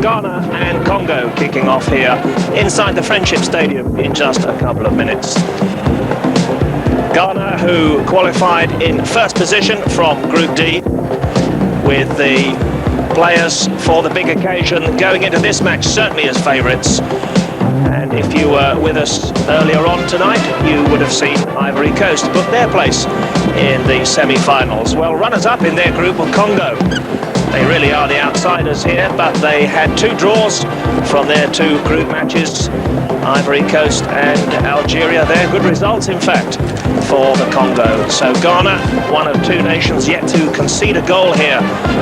Ghana and Congo kicking off here inside the Friendship Stadium in just a couple of minutes. Ghana, who qualified in first position from Group D, with the players for the big occasion going into this match certainly as favourites. And if you were with us earlier on tonight, you would have seen Ivory Coast book their place in the semi-finals. Well, runners-up in their group were Congo. They really are the outsiders here, but they had 2 draws from their 2 group matches. Ivory Coast and Algeria, they're good results, in fact, for the Congo. So Ghana, one of 2 nations yet to concede a goal here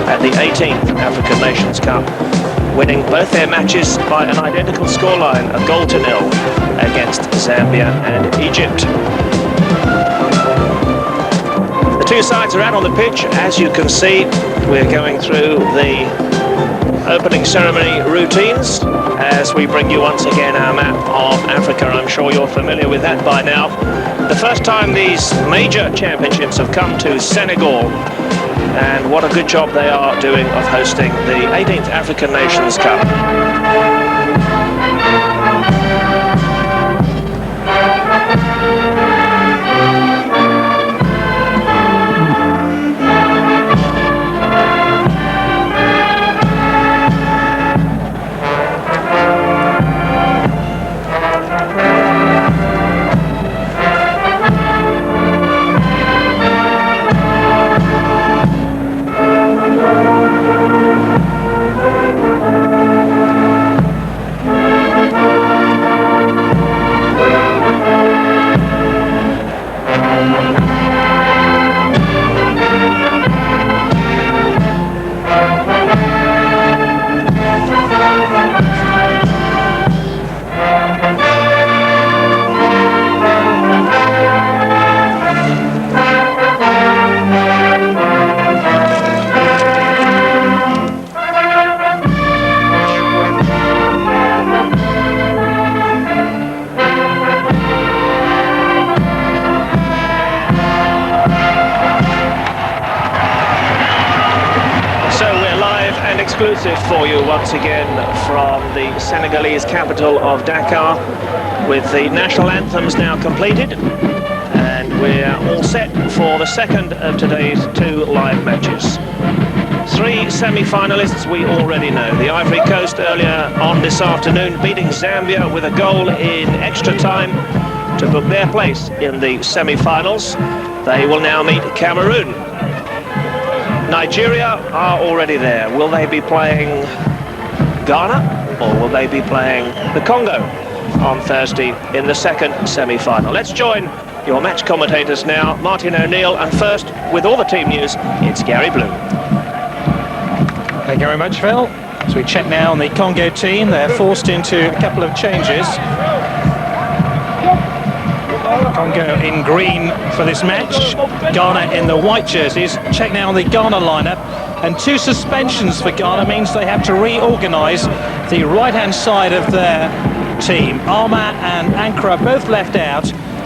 at the 18th African Nations Cup, winning both their matches by an identical scoreline, a 0-0 against Zambia and Egypt. The 2 sides are out on the pitch. As you can see, we're going through the opening ceremony routines as we bring you once again our map of Africa. I'm sure you're familiar with that by now. The first time these major championships have come to Senegal, and what a good job they are doing of hosting the 18th African Nations Cup. Exclusive for you once again from the Senegalese capital of Dakar, with the national anthems now completed, and we're all set for the second of today's 2 live matches. 3 semi-finalists we already know. The Ivory Coast earlier on this afternoon beating Zambia with a goal in extra time to book their place in the semi-finals. They will now meet Cameroon. Nigeria are already there. Will they be playing Ghana, or will they be playing the Congo on Thursday in the second semi-final? Let's join your match commentators now, Martin O'Neill, and first, with all the team news, it's Gary Bloom. Thank you very much, Phil. So we check now on the Congo team. They're forced into a couple of changes. Congo in green for this match, Ghana in the white jerseys. Check now on the Ghana lineup, and 2 suspensions for Ghana means they have to reorganise the right-hand side of their team. Arma and Ankara both left out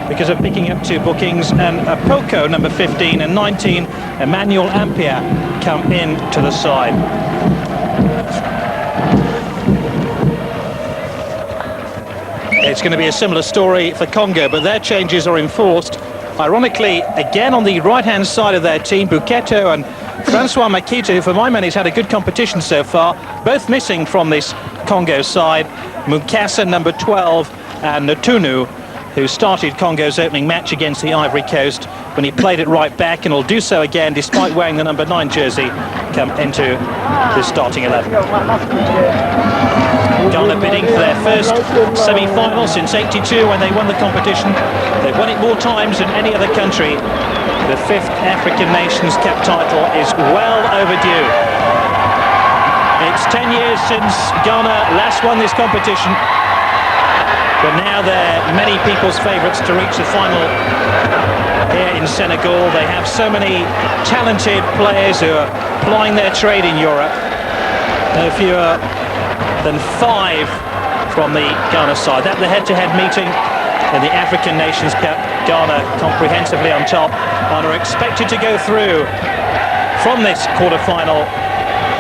because of picking up 2 bookings, and Poco, number 15, and 19, Emmanuel Ampia, come in to the side. It's going to be a similar story for Congo, but their changes are enforced. Ironically, again on the right-hand side of their team, Buketo and Francois Makito, who for my money has had a good competition so far, both missing from this Congo side. Mukasa, number 12, and Ntunu, who started Congo's opening match against the Ivory Coast when he played it right back, and will do so again despite wearing the number 9 jersey, come into the starting 11. Ghana bidding for their first semi-final since '82 when they won the competition. They've won it more times than any other country. The 5th African Nations Cup title is well overdue. It's 10 years since Ghana last won this competition, but now they're many people's favourites to reach the final here in Senegal. They have so many talented players who are plying their trade in Europe. No fewer than 5 from the Ghana side. That the head-to-head meeting in the African Nations Cup. Ghana comprehensively on top and are expected to go through from this quarter-final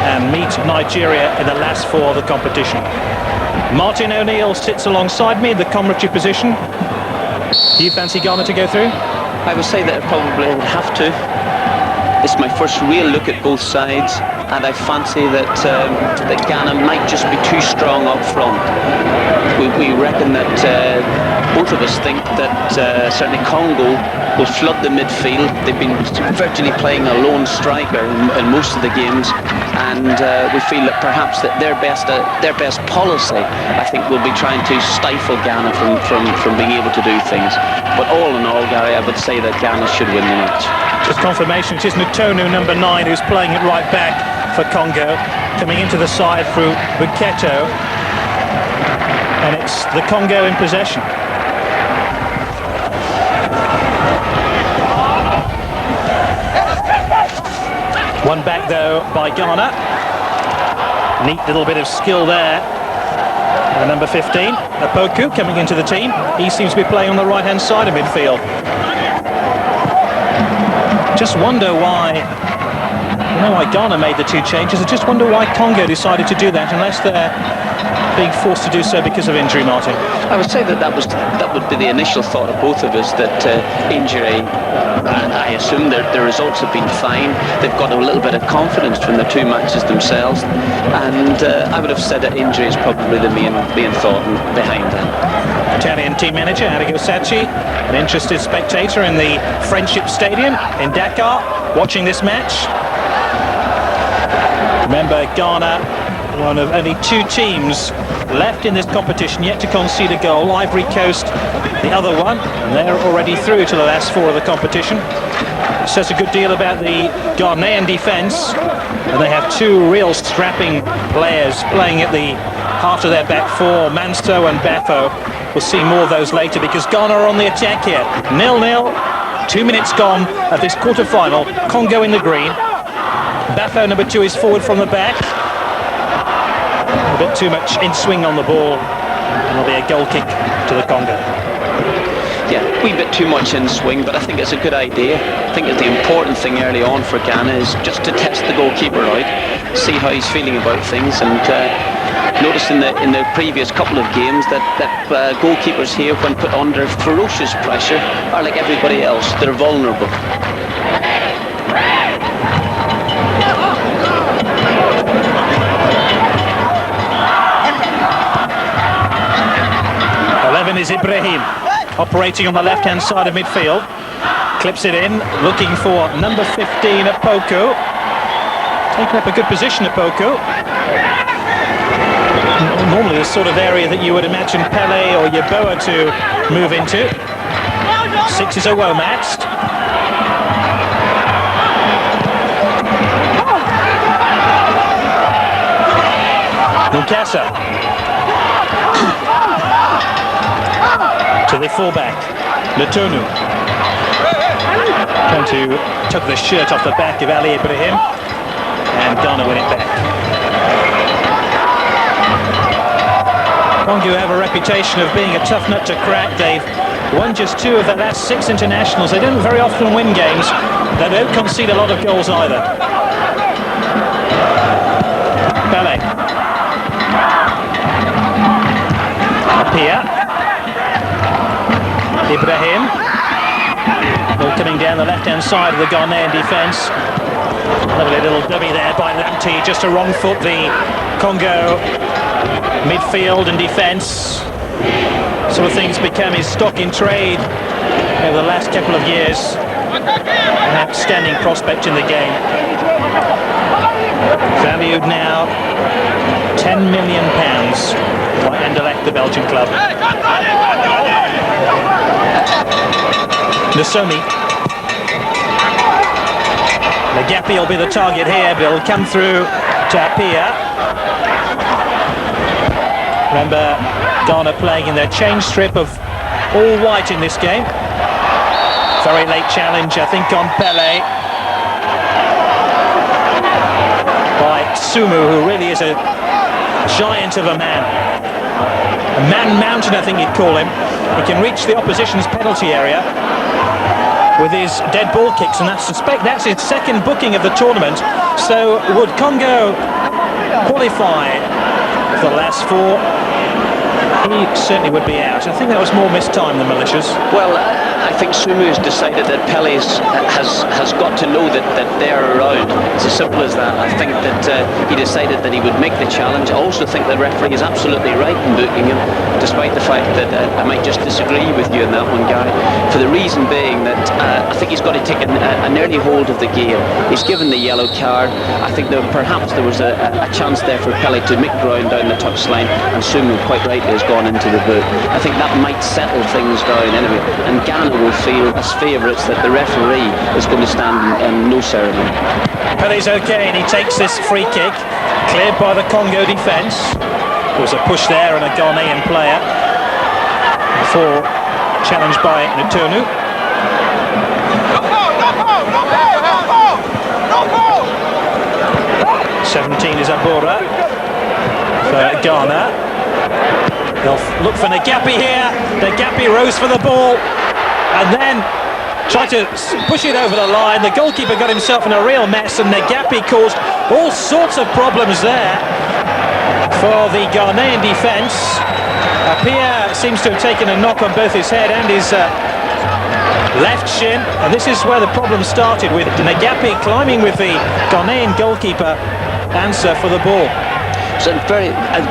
and meet Nigeria in the last 4 of the competition. Martin O'Neill sits alongside me in the commentary position. Do you fancy Ghana to go through? I would say that it probably would have to. It's my first real look at both sides, and I fancy that Ghana might just be too strong up front. We reckon that both of us think that certainly Congo will flood the midfield. They've been virtually playing a lone striker in most of the games, and we feel that perhaps that their best policy, I think, will be trying to stifle Ghana from being able to do things. But all in all, Gary, I would say that Ghana should win the match. Just confirmation, it is Ntonu, number 9, who's playing it right back for Congo, coming into the side through Buketo, and it's the Congo in possession. One back though by Ghana. Neat little bit of skill there. And number 15, Apoku, coming into the team. He seems to be playing on the right-hand side of midfield. Just wonder why, why Ghana made the 2 changes. I just wonder why Congo decided to do that, unless they're being forced to do so because of injury, Martin. I would say that would be the initial thought of both of us, that injury, I assume their results have been fine. They've got a little bit of confidence from the 2 matches themselves, and I would have said that injury is probably the main thought behind that. Italian team manager Arrigo Sacchi, an interested spectator in the Friendship Stadium in Dakar, watching this match. Remember, Ghana, one of only 2 teams left in this competition yet to concede a goal. Ivory Coast, the other one, and they're already through to the last 4 of the competition. It says a good deal about the Ghanaian defence, and they have 2 real strapping players playing at the heart of their back 4, Manso and Bafo. We'll see more of those later, because Ghana are on the attack here. 0-0, 2 minutes gone of this quarter-final. Congo in the green. Bafo, number 2, is forward from the back. A bit too much in swing on the ball, and there'll be a goal kick to the Congo. Yeah, a wee bit too much in swing, but I think it's a good idea. I think that the important thing early on for Ghana is just to test the goalkeeper out, see how he's feeling about things, and notice in the previous couple of games that goalkeepers here, when put under ferocious pressure, are like everybody else. They're vulnerable. Is Ibrahim operating on the left-hand side of midfield, clips it in, looking for number 15 Apoku, taking up a good position Apoku. Normally the sort of area that you would imagine Pele or Yeboah to move into. 6 is Owomat. Nkasa to the fullback, Ntonu, trying to tuck the shirt off the back of Ali Ibrahim, and Ghana win it back. Congo have a reputation of being a tough nut to crack. They've won just 2 of their last 6 internationals. They don't very often win games. They don't concede a lot of goals either. Pele. Apia. Ibrahim, all coming down the left-hand side of the Ghanaian defence. Lovely little dummy there by Lamptey, just a wrong foot. The Congo midfield and defence, sort of things become his stock in trade over the last couple of years. An outstanding prospect in the game. Valued now £10 million by Anderlecht, the Belgian club. Nasomi. Legapi will be the target here, but he'll come through to Apia. Remember, Ghana playing in their change strip of all white in this game. Very late challenge, I think, on Pele by Sumu, who really is a giant of a man. A man mountain, I think you'd call him. He can reach the opposition's penalty area with his dead ball kicks, and I suspect that's his 2nd booking of the tournament. So would Congo qualify for the last four? He certainly would be out. I think that was more mistimed than malicious. Well, I think Sumu has decided that Pele has got to know that they're around. It's as simple as that. I think that he decided that he would make the challenge. I also think the referee is absolutely right in booking him, despite the fact that I might just disagree with you on that one, Gary, for the reason being that I think he's got to take an early hold of the game. He's given the yellow card. I think that perhaps there was a chance there for Pele to make ground down the touchline, and Sumu quite rightly has gone into the boot. I think that might settle things down anyway, and Ghana will feel as favourites that the referee is going to stand in no ceremony. Pele's okay, and he takes this free kick, cleared by the Congo defence. There was a push there and a Ghanaian player before challenged by Ntonu. No, 17 is Abora for Ghana. They'll look for Nagapi here. Nagapi rose for the ball and then tried to push it over the line. The goalkeeper got himself in a real mess, and Nagapi caused all sorts of problems there for the Ghanaian defence. Apia seems to have taken a knock on both his head and his left shin, and this is where the problem started, with Nagapi climbing with the Ghanaian goalkeeper answer for the ball. It's a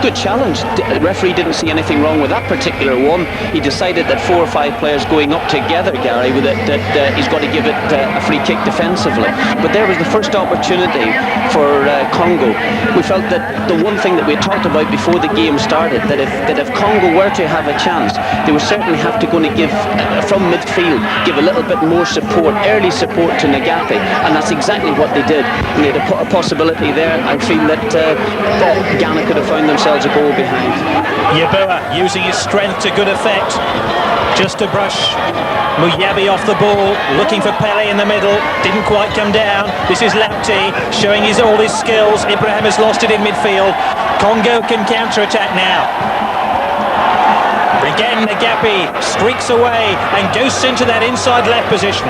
good challenge. The referee didn't see anything wrong with that particular one. He decided that 4 or 5 players going up together, Gary, with it, that he's got to give it a free kick defensively. But there was the first opportunity for Congo. We felt that the one thing that we had talked about before the game started, that if Congo were to have a chance, they would certainly have to go and give, from midfield, give a little bit more support, early support to Nagapi, and that's exactly what they did. And they had a possibility there. I feel that Ghana could have found themselves a goal behind. Yeboah using his strength to good effect, just to brush Muyabi off the ball, looking for Pele in the middle, didn't quite come down. This is Lapti showing all his skills. Ibrahim has lost it in midfield. Congo can counter-attack now. Again, Nagapi streaks away and goes into that inside left position.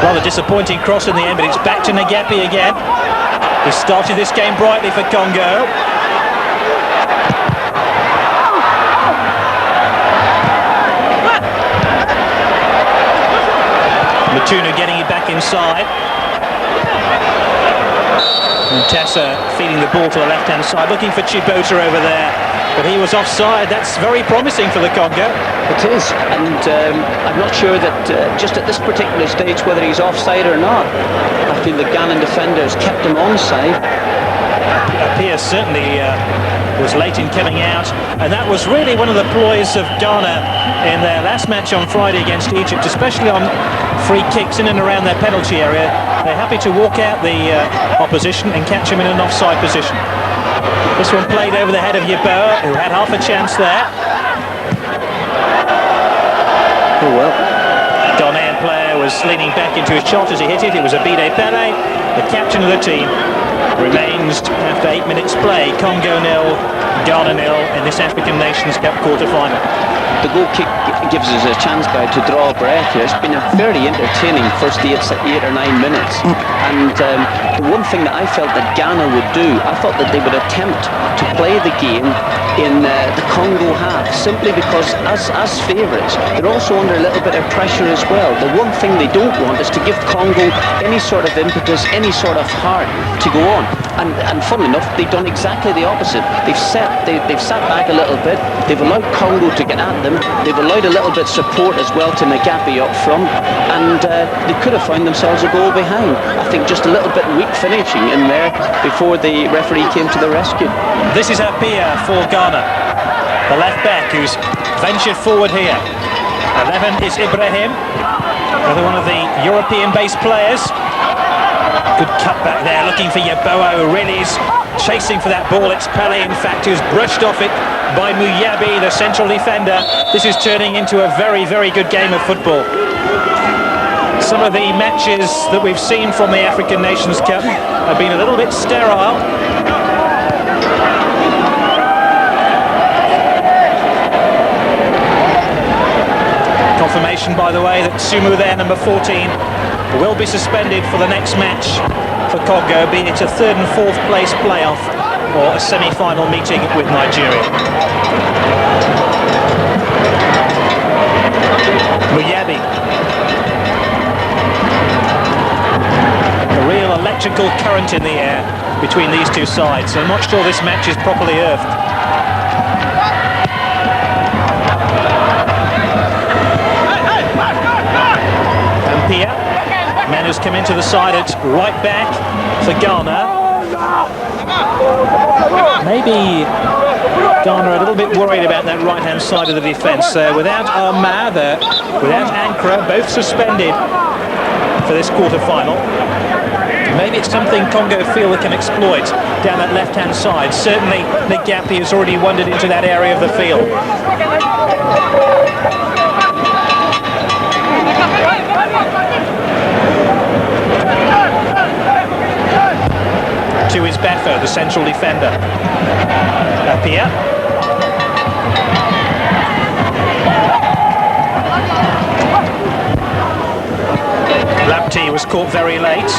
Rather disappointing cross in the end, but it's back to Nagapi again. He started this game brightly for Congo. Ntonu getting it back inside. Ntessa feeding the ball to the left-hand side, looking for Chibota over there, but he was offside. That's very promising for the Congo. It is, and I'm not sure that just at this particular stage whether he's offside or not. I feel the Ghanaian defenders kept him onside. Apia certainly was late in coming out, and that was really one of the ploys of Ghana in their last match on Friday against Egypt, especially on free kicks in and around their penalty area. They're happy to walk out the opposition and catch him in an offside position. This one played over the head of Yeboah, who had half a chance there. Oh well. Ghanaian player was leaning back into his shot as he hit it. It was Abide Pele, the captain of the team. Remains after 8 minutes play. Congo 0, Ghana 0 in this African Nations Cup quarter-final. The goal kick gives us a chance, guy, to draw a breath here. It's been a very entertaining first 8 or 9 minutes. And the one thing that I felt that Ghana would do, I thought that they would attempt to play the game in the Congo half, simply because as favourites, they're also under a little bit of pressure as well. The one thing they don't want is to give Congo any sort of impetus, any sort of heart to go on. And funnily enough, they've done exactly the opposite. They've sat back a little bit. They've allowed Congo to get at them. They've allowed a little bit support as well to Nagapi up front, and they could have found themselves a goal behind. I think just a little bit weak finishing in there before the referee came to the rescue. This is Apia for Ghana, the left back who's ventured forward here. 11 is Ibrahim, another one of the European-based players. Good cut back there, looking for Yeboah, who really is chasing for that ball. It's Pele, in fact, who's brushed off it by Muyabi, the central defender. This is turning into a very, very good game of football. Some of the matches that we've seen from the African Nations Cup have been a little bit sterile. Confirmation, by the way, that Sumu there, number 14, will be suspended for the next match for Congo, be it a third and fourth place playoff or a semi-final meeting with Nigeria. Muyabi. A real electrical current in the air between these two sides. I'm not sure this match is properly earthed. Ampia. Man who's come into the side at right back for Ghana. Maybe Ghana a little bit worried about that right-hand side of the defence. Without Armand, without Ankara, both suspended for this quarter-final. Maybe it's something Congo feel they can exploit down that left-hand side. Certainly, Nick Gappy has already wandered into that area of the field. To his Bafo, the central defender. Apia. Lapti was caught very late.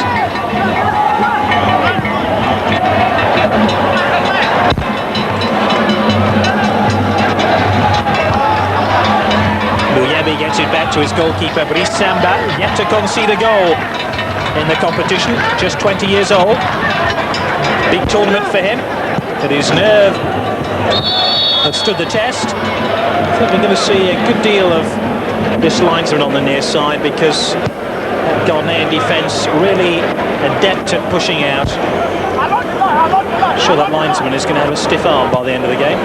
Muyabi gets it back to his goalkeeper, but he's Samba, yet to concede a goal in the competition, just 20 years old. Big tournament for him, but his nerve has stood the test. I think we're going to see a good deal of this linesman on the near side, because that Ghanaian defence really adept at pushing out. I'm sure that linesman is going to have a stiff arm by the end of the game.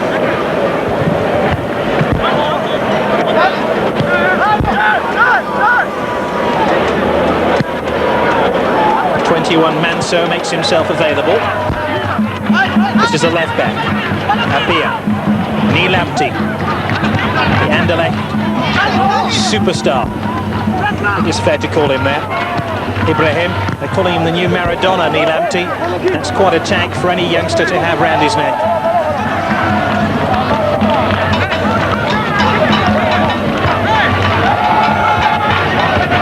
21 Manso makes himself available. This is a left back. Apia. Nilamti. The Anderlecht superstar. I think it's fair to call him that. Ibrahim. They're calling him the new Maradona, Nilamti. That's quite a tag for any youngster to have round his neck.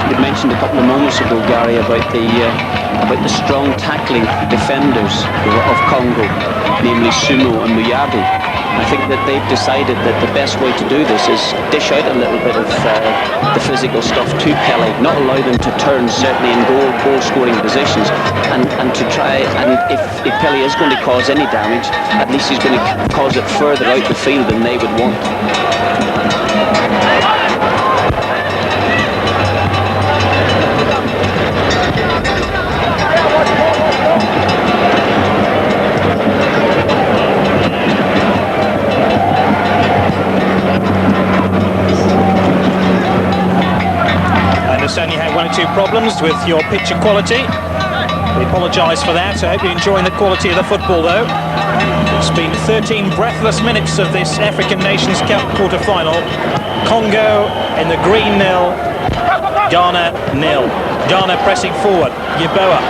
You mentioned a couple of moments ago, Gary, about the strong tackling defenders of Congo, namely Sumo and Muyabi. I think that they've decided that the best way to do this is dish out a little bit of the physical stuff to Pele, not allow them to turn certainly in goal-scoring positions, and to try, and if Pele is going to cause any damage, at least he's going to cause it further out the field than they would want. I understand you had one or two problems with your picture quality. We apologise for that. I hope you're enjoying the quality of the football, though. It's been 13 breathless minutes of this African Nations Cup quarter-final. Congo in the green 0, Ghana 0. Ghana pressing forward. Yeboah.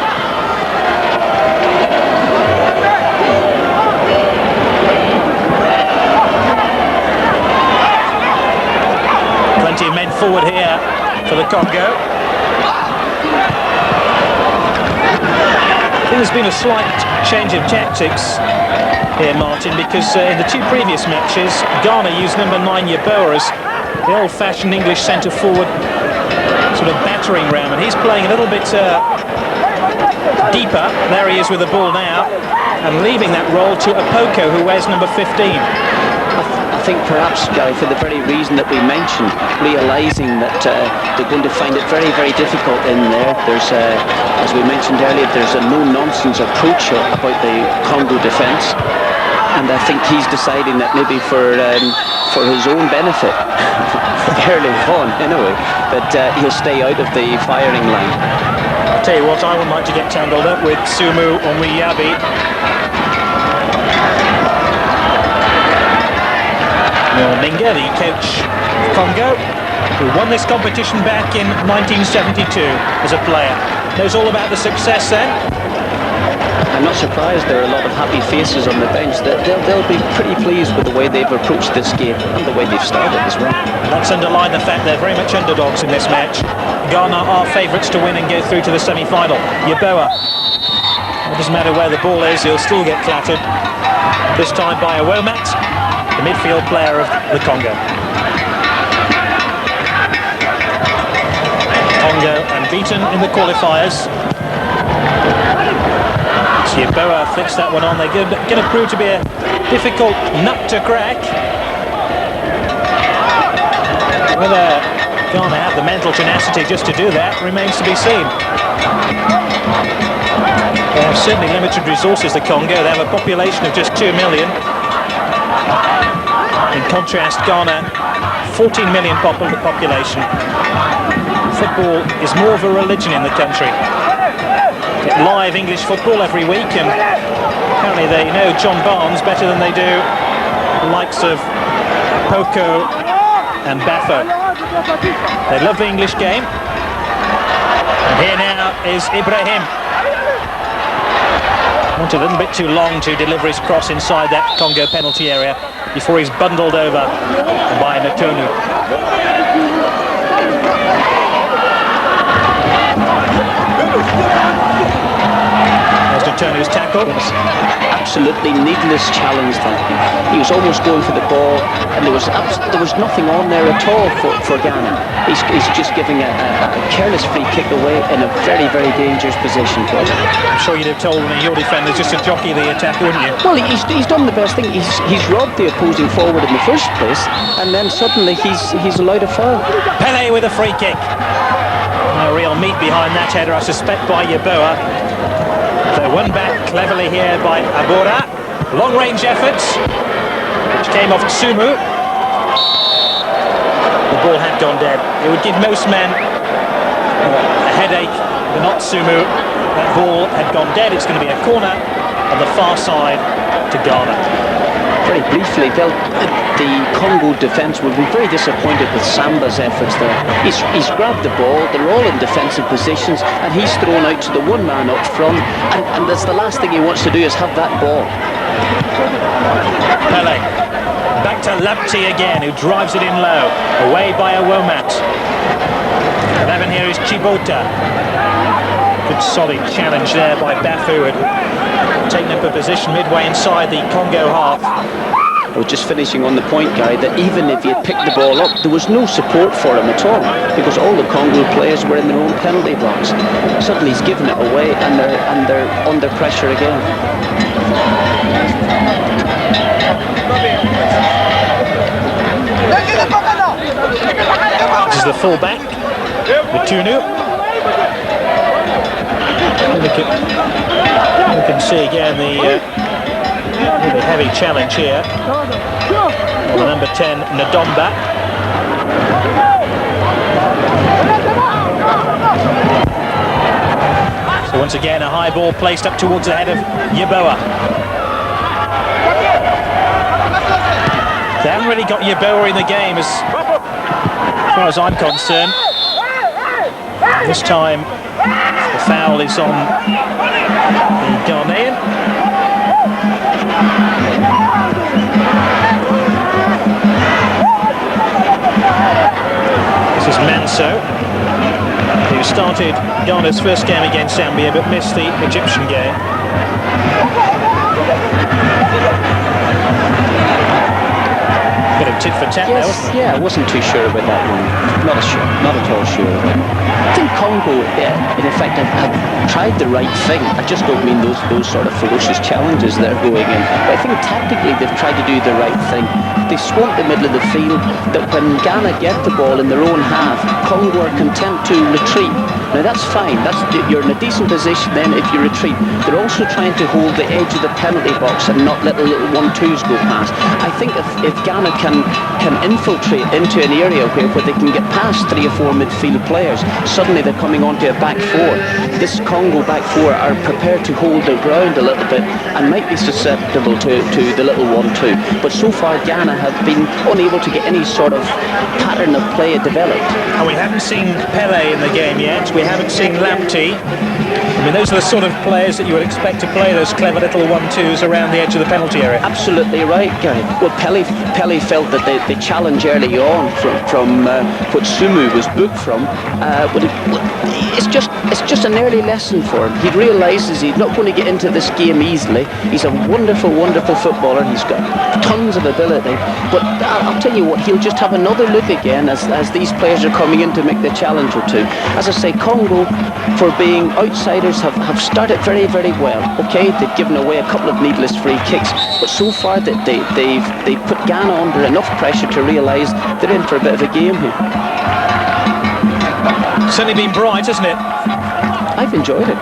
Plenty of men forward here for the Congo. I think there's been a slight change of tactics here, Martin, because in the two previous matches, Ghana used number 9 Yeboah as the old-fashioned English centre-forward sort of battering ram, and he's playing a little bit deeper. There he is with the ball now, and leaving that role to Apoko, who wears number 15. I think perhaps, Gary, for the very reason that we mentioned, realising that they're going to find it very, very difficult in there. There's, as we mentioned earlier, there's a no-nonsense approach about the Congo defence, and I think he's deciding that maybe for his own benefit, early on anyway, that he'll stay out of the firing line. I'll tell you what, I would like to get tangled up with Sumu or Muyabi. Ninga, the coach of Congo, who won this competition back in 1972 as a player, knows all about the success then. I'm not surprised there are a lot of happy faces on the bench. They'll be pretty pleased with the way they've approached this game and the way they've started as well. Let's underline the fact they're very much underdogs in this match. Ghana are favourites to win and go through to the semi-final. Yeboah. It doesn't matter where the ball is, he'll still get clattered. This time by a Womat, the midfield player of the Congo. Congo unbeaten in the qualifiers. Yeboah flicks that one on. They're going to prove to be a difficult nut to crack. Whether Ghana have the mental tenacity just to do that remains to be seen. They have certainly limited resources, the Congo. They have a population of just 2 million. In contrast, Ghana, 14 million population. Football is more of a religion in the country. Get live English football every week, and apparently they know John Barnes better than they do the likes of Poco and Bafo. They love the English game. And here now is Ibrahim. Went a little bit too long to deliver his cross inside that Congo penalty area before he's bundled over by Natonu. There's Natonu's tackle. Absolutely needless challenge that. He was almost going for the ball, and there was nothing on there at all for Ghana. He's just giving a careless free kick away in a very, very dangerous position for him. I'm sure you'd have told one of your defenders just to jockey the attack, wouldn't you? Well, he's done the best thing. He's robbed the opposing forward in the first place, and then suddenly he's allowed a foul. Pele with a free kick. No real meat behind that header, I suspect, by Yeboah. So won back cleverly here by Abora. Long-range efforts, which came off Tsumu. The ball had gone dead. It would give most men a headache, but not Tsumu. That ball had gone dead. It's going to be a corner on the far side to Ghana. Very briefly, the Congo defence will be very disappointed with Samba's efforts there. He's grabbed the ball, they're all in defensive positions, and he's thrown out to the one man up front, and that's the last thing he wants to do is have that ball. Pele, back to Lamptey again, who drives it in low, away by a Womat. 11 here is Chibota. Good solid challenge there by Bafo, had taken up a position midway inside the Congo half. I was just finishing on the point, Guy, that even if he had picked the ball up, there was no support for him at all, because all the Congo players were in their own penalty box. Suddenly he's given it away, and they're under pressure again. This is the full-back, Natonu. We can see again the really heavy challenge here on the number 10, Ndomba. So once again a high ball placed up towards the head of Yeboah. They haven't really got Yeboah in the game as far as I'm concerned. This time the foul is on the Ghanaian. This is Manso, who started Ghana's first game against Zambia but missed the Egyptian game. Bit of tit for tat there, wasn't it? Yeah, I wasn't too sure about that one. Not at all sure. I think Congo, in effect, have tried the right thing. I just don't mean those sort of ferocious challenges they're going in. But I think tactically they've tried to do the right thing. They swamped the middle of the field, that when Ghana get the ball in their own half, Congo are content to retreat. Now that's fine, you're in a decent position then if you retreat. They're also trying to hold the edge of the penalty box and not let the little 1-2s go past. I think if Ghana can infiltrate into an area where they can get past 3 or 4 midfield players, suddenly they're coming onto a back 4. This Congo back 4 are prepared to hold their ground a little bit and might be susceptible to the little 1-2. But so far Ghana have been unable to get any sort of pattern of play developed. And we haven't seen Pele in the game yet. We haven't seen Lamptey. I mean, those are the sort of players that you would expect to play those clever little 1-2s around the edge of the penalty area. Absolutely right, Gary. Well, Pelly felt that the challenge early on from what Sumu was booked from, it's just an early lesson for him. He realises he's not going to get into this game easily. He's a wonderful, wonderful footballer. He's got tons of ability. But I'll tell you what, he'll just have another look again as these players are coming in to make the challenge or two. As I say, Congo, for being outsiders, have started very, very well. Okay, they've given away a couple of needless free kicks, but so far they've put Ghana under enough pressure to realise they're in for a bit of a game here. Certainly been bright, hasn't it? I've enjoyed it.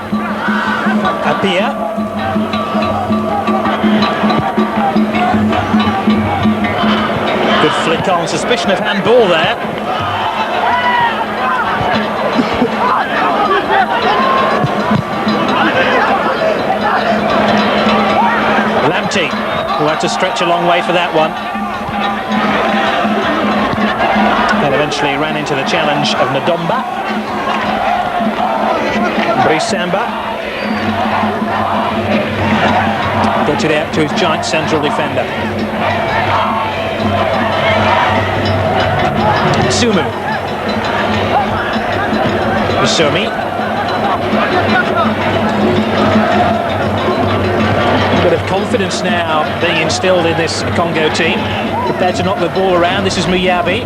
Apia. Good flick on, suspicion of handball there. Lamptey, who had to stretch a long way for that one. And eventually ran into the challenge of Ndomba. Brisamba. Gets it out to his giant central defender. Sumu. Musumi. A bit of confidence now being instilled in this Congo team. Prepared to knock the ball around. This is Muyabi.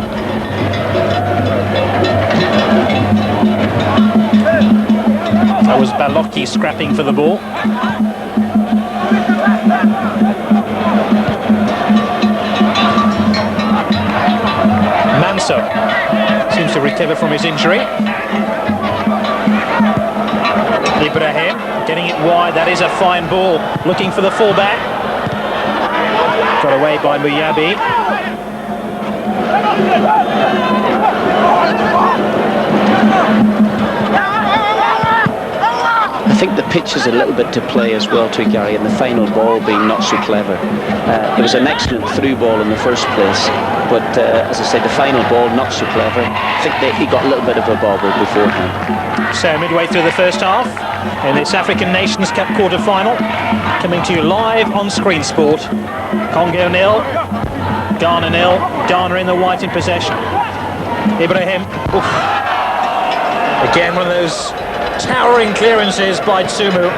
That was Baloki scrapping for the ball. Manso seems to recover from his injury. Ibrahim getting it wide. That is a fine ball. Looking for the fullback. Got away by Muyabi. I think the pitch is a little bit to play as well too, Gary, and the final ball being not so clever. It was an excellent through ball in the first place, but as I said, the final ball not so clever. I think he got a little bit of a bobble beforehand. So midway through the first half, in this African Nations Cup quarter-final, coming to you live on Screen Sport. Congo 0, Ghana 0, Ghana in the white in possession. Ibrahim, oof. Again one of those towering clearances by Tsumu.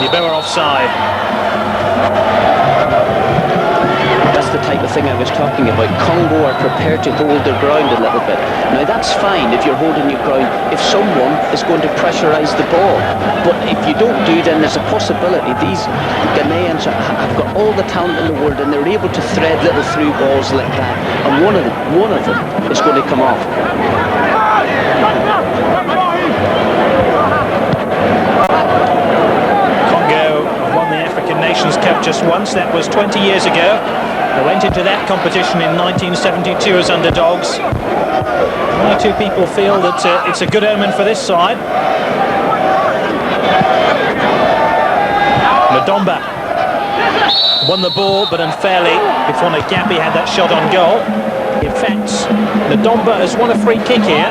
Yeboah offside. That's the type of thing I was talking about. Congo are prepared to hold their ground a little bit. Now that's fine if you're holding your ground if someone is going to pressurise the ball. But if you don't do, then there's a possibility these Ghanaians have got all the talent in the world and they're able to thread little through balls like that. And one of them is going to come off. Congo won the African Nations Cup just once. That was 20 years ago. They went into that competition in 1972 as underdogs. One or two people feel that it's a good omen for this side. Ndomba won the ball, but unfairly before Nagapi had that shot on goal. In fact, Ndomba has won a free kick here.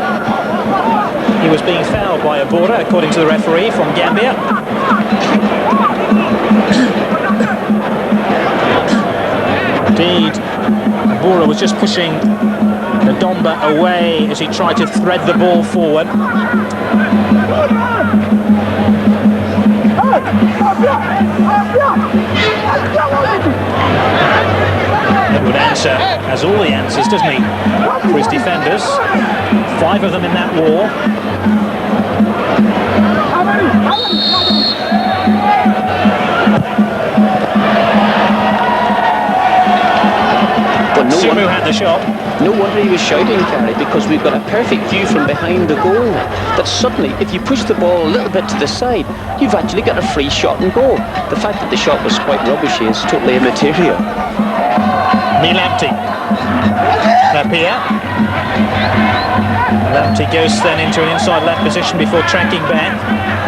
He was being fouled by Abora, according to the referee from Gambia. Indeed, Abora was just pushing Ndomba away as he tried to thread the ball forward. Edward answer has all the answers, doesn't he, for his defenders? 5 of them in that war. But Sumu had the shot. No wonder he was shouting, Gary, because we've got a perfect view from behind the goal. That suddenly, if you push the ball a little bit to the side, you've actually got a free shot and goal. The fact that the shot was quite rubbish is totally immaterial. Lamptey. Apia. Lamptey goes then into an inside left position before tracking back.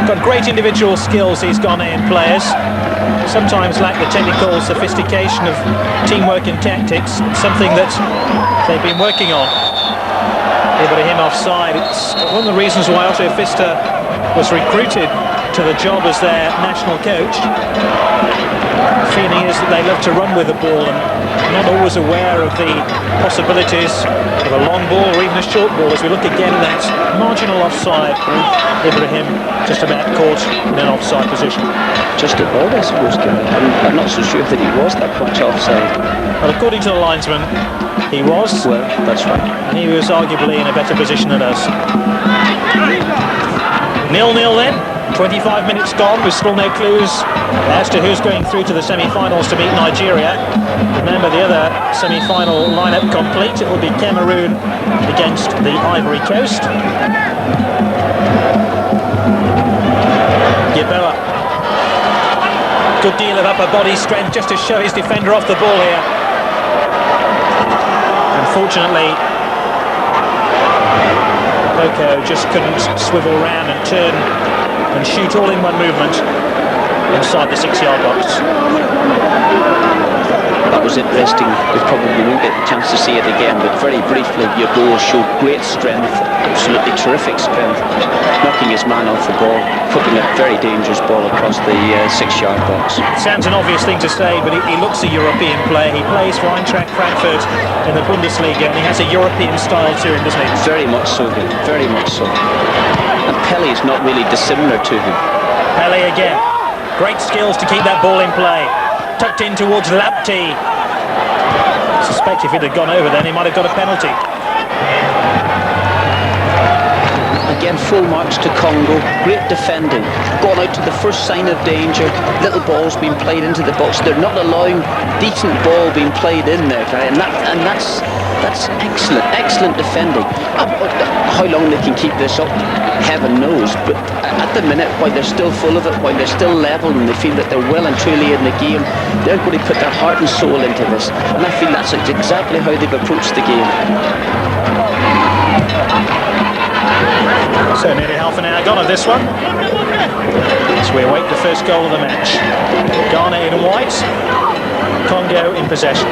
Got great individual skills, these Ghanaian players. sometimes lack the technical sophistication of teamwork and tactics, something that they've been working on. Ibrahim offside. It's one of the reasons why Otto Pfister was recruited to the job as their national coach. The feeling is that they love to run with the ball and not always aware of the possibilities of a long ball or even a short ball. As we look again at that marginal offside, Ibrahim just about caught in an offside position. Just about, I suppose, Gary. I'm not so sure that he was that much offside. Well, according to the linesman, he was. Well, that's right. And he was arguably in a better position than us. 0-0 then. 25 minutes gone with still no clues as to who's going through to the semi-finals to meet Nigeria. Remember, the other semi-final lineup complete. It will be Cameroon against the Ivory Coast. Yeboah. Good deal of upper body strength just to show his defender off the ball here. Unfortunately, Boko just couldn't swivel round and turn and shoot all in one movement inside the 6-yard box. That was interesting. We probably won't get the chance to see it again, but very briefly, Yeboah showed great strength, absolutely terrific strength, knocking his man off the ball, putting a very dangerous ball across the 6-yard box. Sounds an obvious thing to say, but he looks a European player. He plays for Eintracht Frankfurt in the Bundesliga, and he has a European style to him, doesn't he? Very much so, very much so. And Pelé is not really dissimilar to him. Pelé again. Great skills to keep that ball in play. Tucked in towards Lapti. I suspect if it had gone over then, he might have got a penalty. Again, full marks to Congo. Great defending. Gone out to the first sign of danger. Little balls being played into the box. They're not allowing decent ball being played in there, Gary. And that's excellent, excellent defending. How long they can keep this up, heaven knows. But at the minute, while they're still full of it, while they're still level and they feel that they're well and truly in the game, they're going to put their heart and soul into this. And I feel that's exactly how they've approached the game. So nearly half an hour gone of this one. As we await the first goal of the match. Ghana in white, Congo in possession.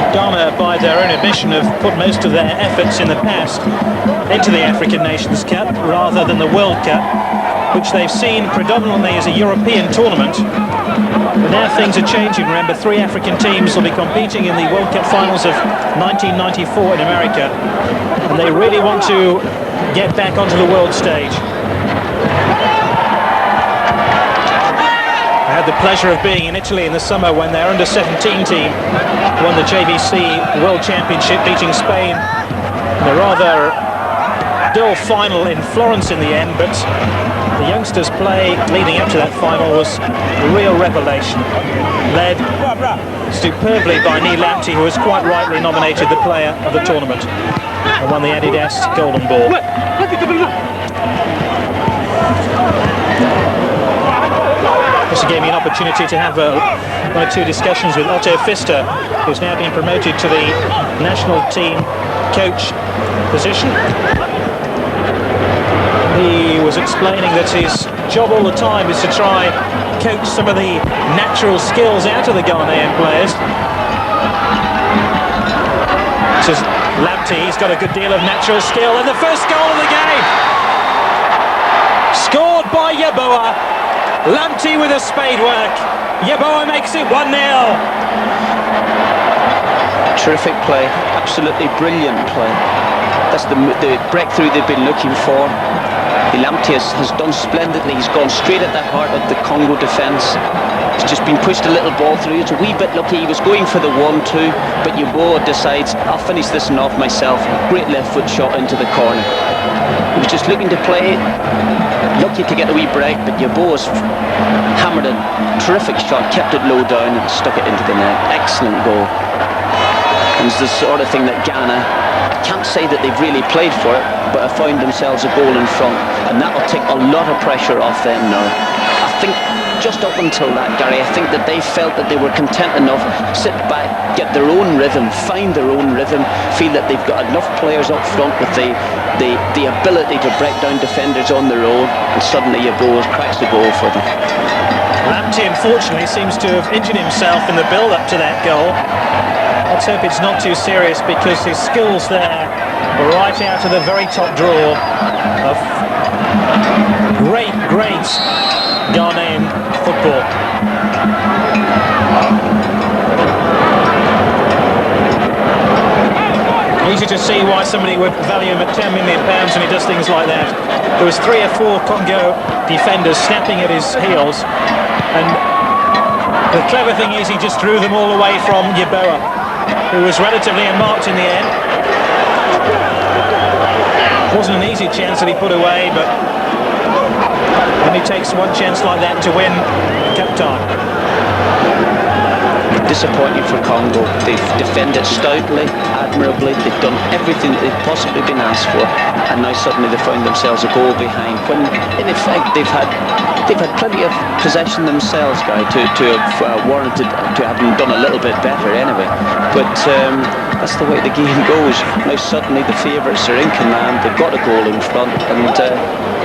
Ghana, by their own admission, have put most of their efforts in the past into the African Nations Cup rather than the World Cup, which they've seen predominantly as a European tournament. But now things are changing. Remember, 3 African teams will be competing in the World Cup finals of 1994 in America, and they really want to get back onto the world stage. I had the pleasure of being in Italy in the summer when their under-17 team won the JVC World Championship, beating Spain in a rather dull final in Florence in the end, but the youngsters' play leading up to that final was a real revelation, led superbly by Neil Lamptey, who was quite rightly nominated the player of the tournament and won the Adidas Golden Ball. This gave me an opportunity to have one or two discussions with Otto Pfister, who's now been promoted to the national team coach position. He was explaining that his job all the time is to try coach some of the natural skills out of the Ghanaian players. This is Lamptey, he's got a good deal of natural skill, and the first goal of the game! Scored by Yeboah. Lamptey with a spade work. Yeboah makes it 1-0. Terrific play, absolutely brilliant play. That's the breakthrough they've been looking for. Lamptey has done splendidly. He's gone straight at the heart of the Congo defence. He's just been pushed a little ball through. It's a wee bit lucky. He was going for the 1-2, but Yeboah decides, I'll finish this one off myself. Great left foot shot into the corner. He was just looking to play, lucky to get a wee break, but Yeboah's hammered a terrific shot, kept it low down and stuck it into the net. Excellent goal. And it's the sort of thing that Ghana, I can't say that they've really played for it, but have found themselves a goal in front, and that'll take a lot of pressure off them now. I think just up until that, Gary, I think that they felt that they were content enough, sit back, get their own rhythm, find their own rhythm, feel that they've got enough players up front with the ability to break down defenders on their own, and suddenly Yeboah cracks the goal for them. Lamptey, unfortunately, seems to have injured himself in the build-up to that goal. Let's hope it's not too serious, because his skills there were right out of the very top drawer of great Ghanaian football. Easy to see why somebody would value him at £10 million when he does things like that. There was 3 or 4 Congo defenders snapping at his heels, and the clever thing is he just drew them all away from Yeboah, who was relatively unmarked in the end. Wasn't an easy chance that he put away, but only takes one chance like that to win cup time. Disappointing for Congo. They've defended stoutly, admirably. They've done everything that they've possibly been asked for, and now suddenly they find themselves a goal behind, when in effect they've had plenty of possession themselves, Guy, to have warranted to have done a little bit better anyway. But that's the way the game goes. Now suddenly the favourites are in command. They've got a goal in front, and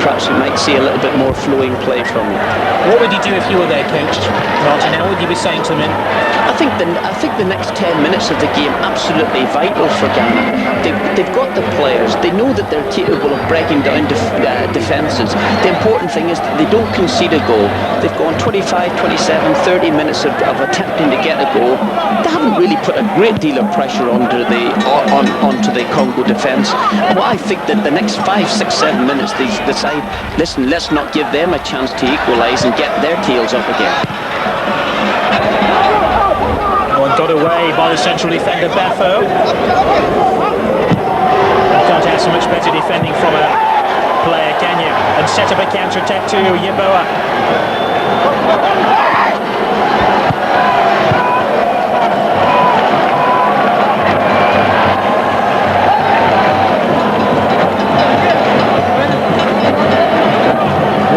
perhaps we might see a little bit more flowing play from them. What would you do if you were their coach, Martin? How would you be saying to them? I think the next 10 minutes of the game absolutely vital for Ghana. They've got the players. They know that they're capable of breaking down defences. The important thing is that they don't concede a goal. They've gone 25, 27, 30 minutes of attempting to get a goal. They haven't really put a great deal of pressure onto the Congo defence. Well, I think that the next 5, 6, 7 minutes they decide, listen, let's not give them a chance to equalise and get their tails up again. Got away by the central defender, Bafo. You can't have so much better defending from a player, can you? And set up a counter-attack to Yeboah.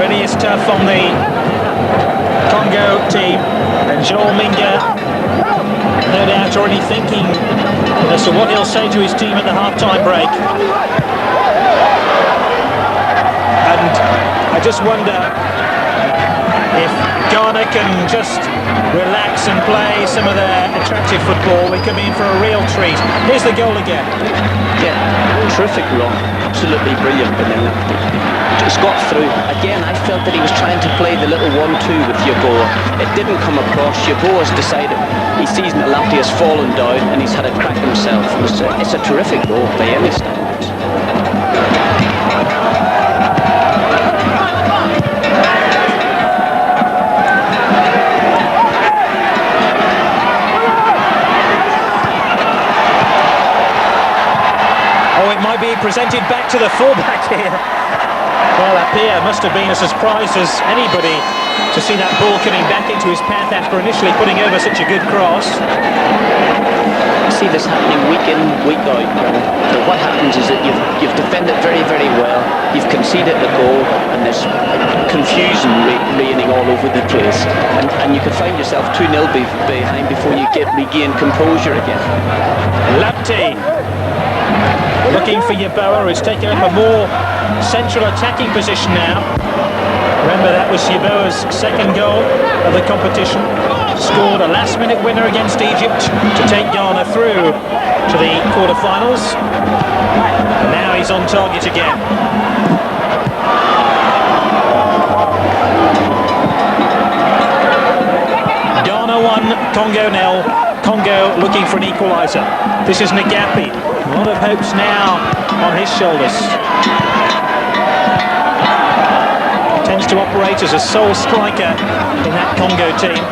Really is tough on the Congo team, and Joel Minga, no doubt already thinking as to what he'll say to his team at the half-time break. And I just wonder if Ghana can just relax and play some of their attractive football. We come in for a real treat. Here's the goal again. Yeah, terrific run. Absolutely brilliant. But then just got through. Again, I felt that he was trying to play the little 1-2 with Yeboah. It didn't come across. Yeboah's decided he sees that Lamptey has fallen down and he's had a crack himself. It's a terrific goal by any standards. Oh, it might be presented back to the fullback here. Well, Appiah must have been as surprised as anybody to see that ball coming back into his path after initially putting over such a good cross. I see this happening week in, week out. But what happens is that you've defended very, very well, you've conceded the goal, and there's confusion reigning all over the place. And you can find yourself 2-0 behind before you regain composure again. Lamptey looking for Yeboah, who's taken up a more central attacking position now. Remember, that was Yeboah's second goal of the competition. Scored a last-minute winner against Egypt to take Ghana through to the quarter-finals. And now he's on target again. Ghana 1, Congo 0. Congo looking for an equaliser. This is Nagapi. A lot of hopes now on his shoulders. Tends to operate as a sole striker in that Congo team.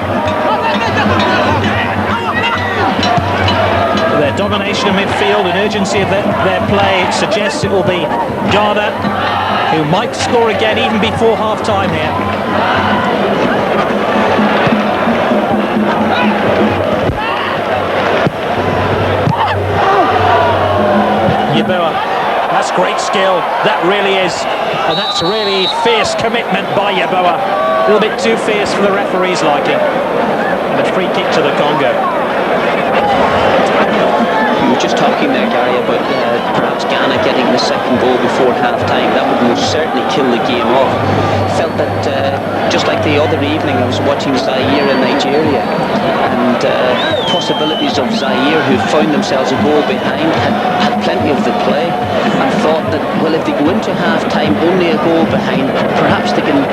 Their domination of midfield and urgency of their play suggests it will be Ghana who might score again even before half-time here. Yeboah, that's great skill, that really is, and that's really fierce commitment by Yeboah. A little bit too fierce for the referee's liking. And a free kick to the Congo. We were just talking there, Gary, about perhaps Ghana getting the second goal before half-time. That would most certainly kill the game off. Felt that, just like the other evening, I was watching Zaire and Nigeria, and possibilities of Zaire, who found themselves a goal behind, had plenty of the play, and thought that, well, if they go into half-time only a goal behind, perhaps they can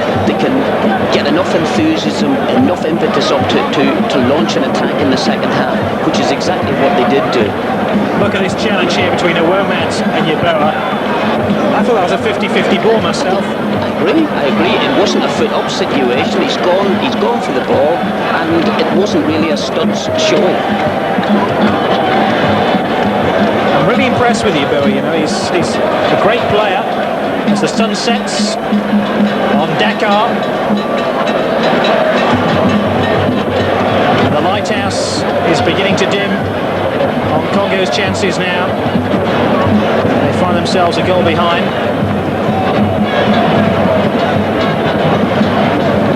get enough enthusiasm, enough impetus up to launch an attack in the second half, which is exactly what they did do. Look at this challenge here between Awomat and Yeboah. I thought that was a 50-50 ball myself. I agree. It wasn't a foot-up situation. He's gone for the ball, and it wasn't really a studs show. I'm really impressed with Yeboah. You know, he's a great player. As the sun sets on Dakar, the lighthouse is beginning to dim on Congo's chances now. They find themselves a goal behind.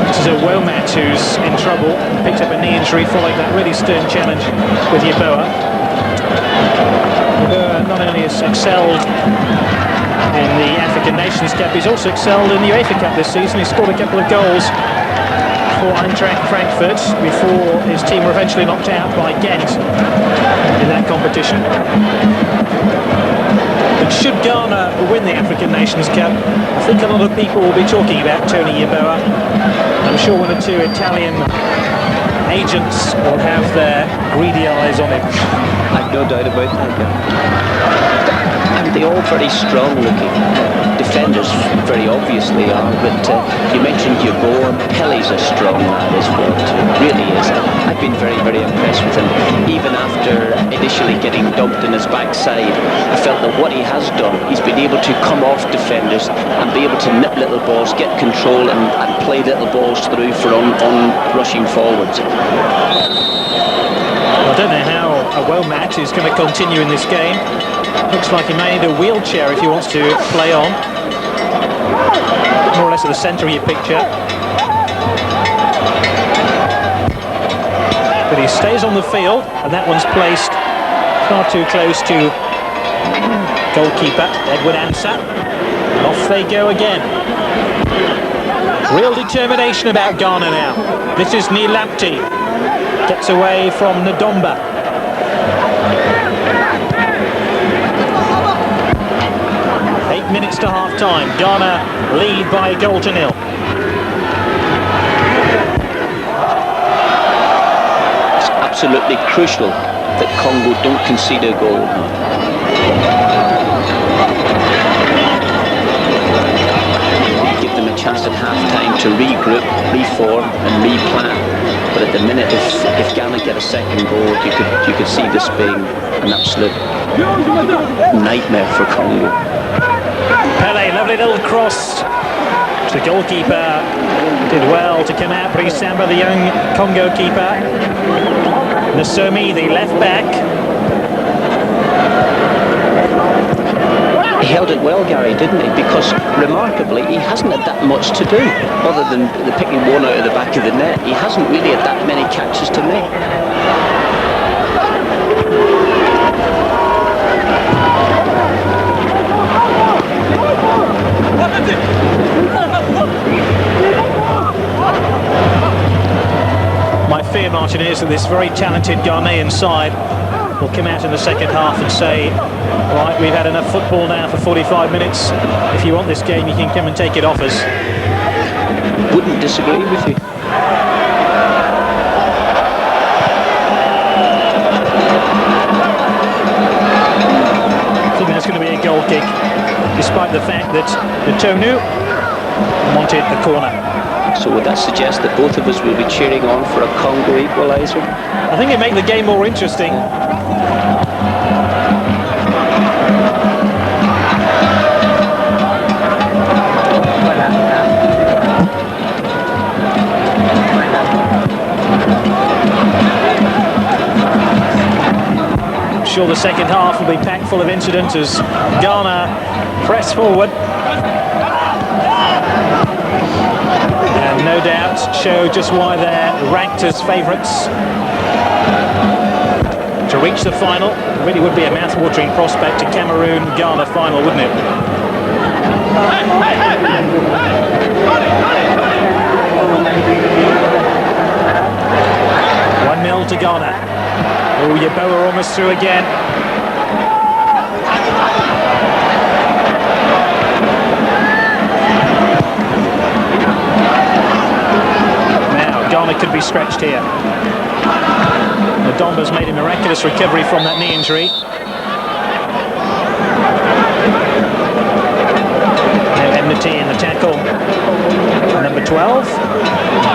This is Awomat who's in trouble. Picked up a knee injury following that really stern challenge with Yeboah. Yeboah not only has excelled in the African Nations Cup, he's also excelled in the UEFA Cup this season. He scored a couple of goals for Eintracht Frankfurt before his team were eventually knocked out by Ghent in that competition. But should Ghana win the African Nations Cup, I think a lot of people will be talking about Tony Yeboah. I'm sure one or two Italian agents will have their greedy eyes on him. I've no doubt about that. And they're all very strong looking. Defenders very obviously are, but you mentioned Yeboah. Pele's a strong lad as well too, really is. I've been very, very impressed with him. Even after initially getting dumped in his backside, I felt that what he has done, he's been able to come off defenders and be able to nip little balls, get control and play little balls through for on rushing forwards. I don't know how Awomat is going to continue in this game. Looks like he may need a wheelchair if he wants to play on. More or less at the centre of your picture. But he stays on the field, and that one's placed far too close to goalkeeper Edwin Ansah. Off they go again. Real determination about Ghana now. This is Nilamti. Gets away from Ndomba. 8 minutes to half-time. Ghana lead by a goal to nil. It's absolutely crucial that Congo don't concede a goal. Give them a chance at half-time to regroup, reform and replan. But at the minute, if Ghana get a second goal, you could see this being an absolute nightmare for Congo. Pele, lovely little cross to the goalkeeper. Did well to come out. Brisamba, the young Congo keeper. Nasomi, the left back. He held it well, Gary, didn't he? Because remarkably, he hasn't had that much to do, other than the picking one out of the back of the net. He hasn't really had that many catches to make. My fear, Martin, is that this very talented Ghanaian side will come out in the second half and say, right, we've had enough football now for 45 minutes. If you want this game, you can come and take it off us. Wouldn't disagree with you. I think that's going to be a goal kick, despite the fact that Tonu wanted a corner. So would that suggest that both of us will be cheering on for a Congo equaliser? I think it'd make the game more interesting. I'm sure the second half will be packed full of incidents as Ghana press forward. And no doubt show just why they're ranked as favourites to reach the final. It really would be a mouth-watering prospect, a Cameroon-Ghana final, wouldn't it? 1-0 to Ghana. Oh, Yeboah almost through again. Now, Ghana could be stretched here. Ndomba's made a miraculous recovery from that knee injury. Now enmity in the tackle. Number 12,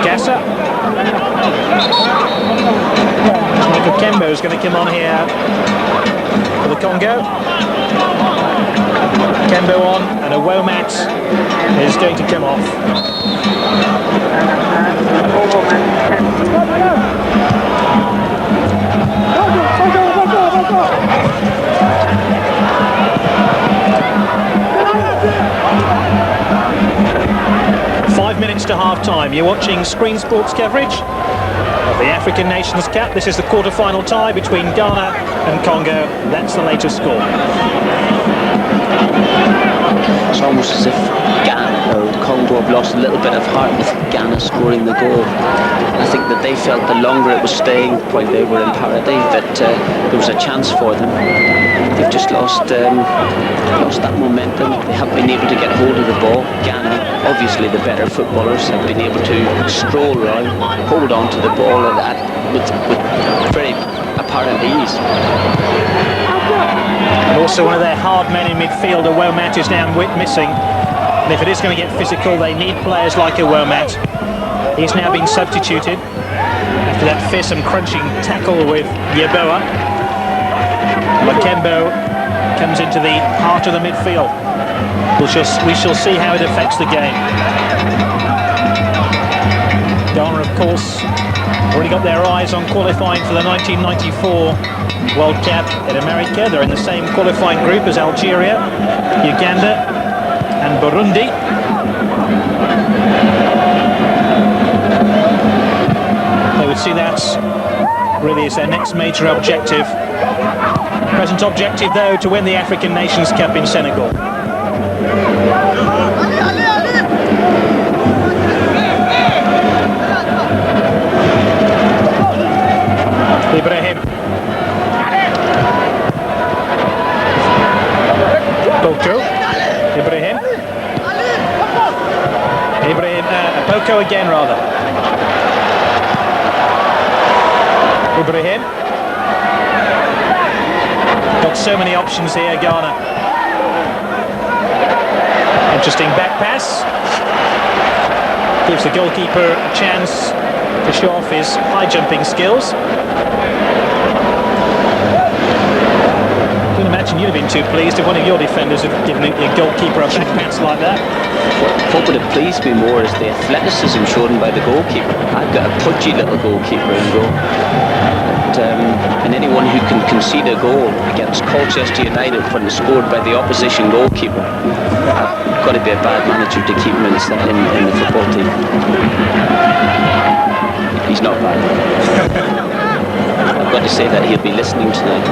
Gassa. Michael Kembo is going to come on here for the Congo. Kembo on, and a Womat is going to come off. 5 minutes to half-time. You're watching Screen Sports coverage of the African Nations Cup. This is the quarter-final tie between Ghana and Congo. That's the latest score. It's almost as if Ghana or Congo have lost a little bit of heart with Ghana scoring the goal. I think that they felt the longer it was staying while they were in parity that there was a chance for them. They've just lost that momentum. They haven't been able to get hold of the ball. Ghana, obviously the better footballers, have been able to stroll around, hold on to the ball with very apparent ease. And also one of their hard men in midfield, a Womat, is now missing. And if it is going to get physical, they need players like a Womat. He's now been substituted after that fearsome crunching tackle with Yeboah. Makembo comes into the heart of the midfield. We shall see how it affects the game. Ghana, of course, already got their eyes on qualifying for the 1994 World Cup in America. They're in the same qualifying group as Algeria, Uganda and Burundi. They would see that really as their next major objective. Present objective, though, to win the African Nations Cup in Senegal. Ibrahim. Boko. Ibrahim. Boko again, rather. Ibrahim. Got so many options here, Ghana. Interesting back pass. Gives the goalkeeper a chance to show off his high jumping skills. I can imagine you'd have been too pleased if one of your defenders had given your goalkeeper a back pass like that. What would have pleased me more is the athleticism shown by the goalkeeper. I've got a pudgy little goalkeeper in goal. And anyone who can concede a goal against Colchester United when it's scored by the opposition goalkeeper, got to be a bad manager to keep him in the football team. He's not bad. I've got to say that he'll be listening tonight.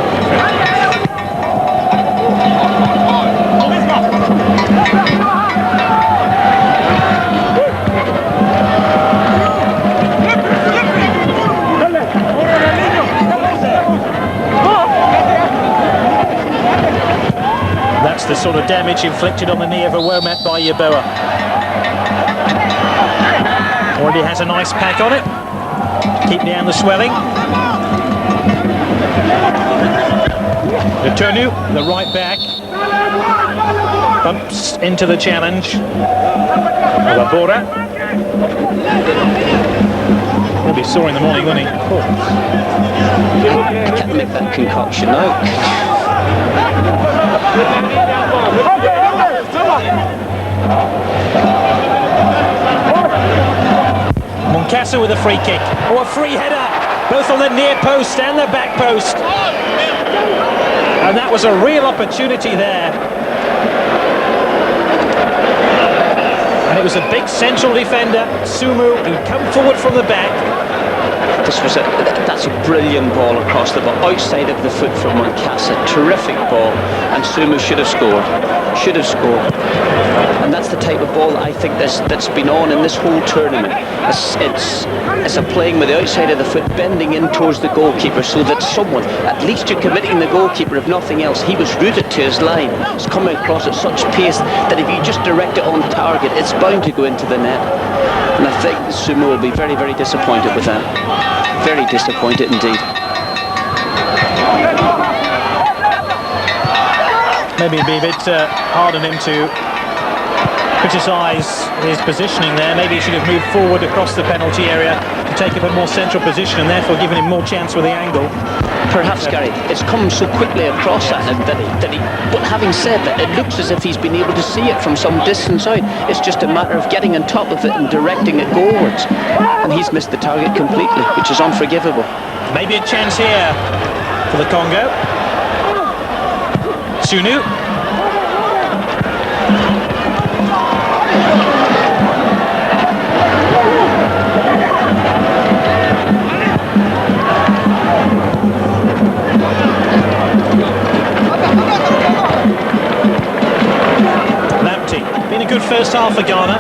That's the sort of damage inflicted on the knee of a Womat by Yeboah. Already has a nice pack on it. Keep down the swelling. Returnu, the right back, bumps into the challenge. Labora. He'll be sore in the morning, won't he? Oh. I can't make that concoction out. Moncasa with a free kick. Oh, a free header, both on the near post and the back post. And that was a real opportunity there. And it was a big central defender, Sumu, who come forward from the back. That's a brilliant ball across the ball, outside of the foot from Moncasa. Terrific ball, and Sumu should have scored. Should have scored. And that's the type of ball that I think that's been on in this whole tournament. It's a playing with the outside of the foot, bending in towards the goalkeeper, so that someone, at least you're committing the goalkeeper, if nothing else. He was rooted to his line. It's coming across at such pace that if you just direct it on target, it's bound to go into the net. And I think Sumo will be very, very disappointed with that. Very disappointed indeed. Maybe it'd be a bit hard on him to criticise his positioning there. Maybe he should have moved forward across the penalty area to take up a more central position and therefore giving him more chance with the angle. Perhaps, Gary, it's come so quickly across at him that he... But having said that, it looks as if he's been able to see it from some distance out. It's just a matter of getting on top of it and directing it goalwards. And he's missed the target completely, which is unforgivable. Maybe a chance here for the Congo. Sunu. Been a good first half for Ghana.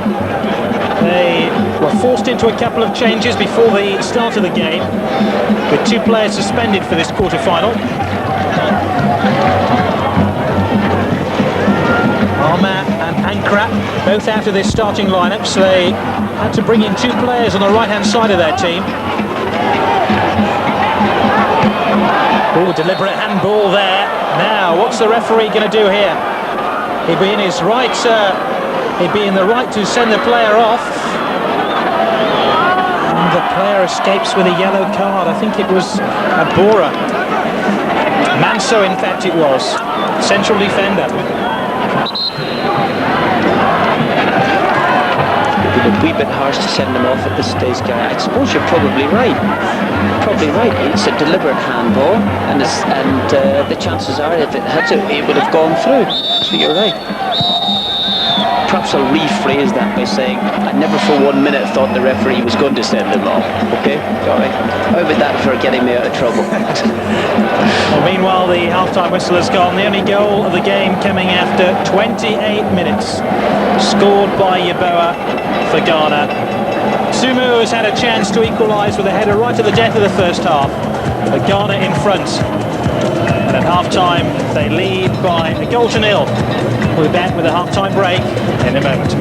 They were forced into a couple of changes before the start of the game, with 2 players suspended for this quarter-final. Arma and Ankra both out of this starting lineup, so they had to bring in 2 players on the right-hand side of their team. Oh, deliberate handball there. Now, what's the referee going to do here? He'd be in his right, he'd be in the right to send the player off. And the player escapes with a yellow card. I think it was Abora. Manso, in fact, it was. Central defender. It'd be a wee bit harsh to send them off at this stage, Gary. I suppose you're probably right. Probably right. It's a deliberate handball, and the chances are, if it had to, it would have gone through. So you're right. Perhaps I'll rephrase that by saying I never for 1 minute thought the referee was going to send him off. Okay, all right. How about that for getting me out of trouble? Well, meanwhile, the half-time whistle has gone. The only goal of the game coming after 28 minutes, scored by Yeboah for Ghana. Sumu has had a chance to equalise with a header right at the death of the first half. But Ghana in front. And at half-time, they lead by a goal to nil. We'll be back with a half-time break in a moment.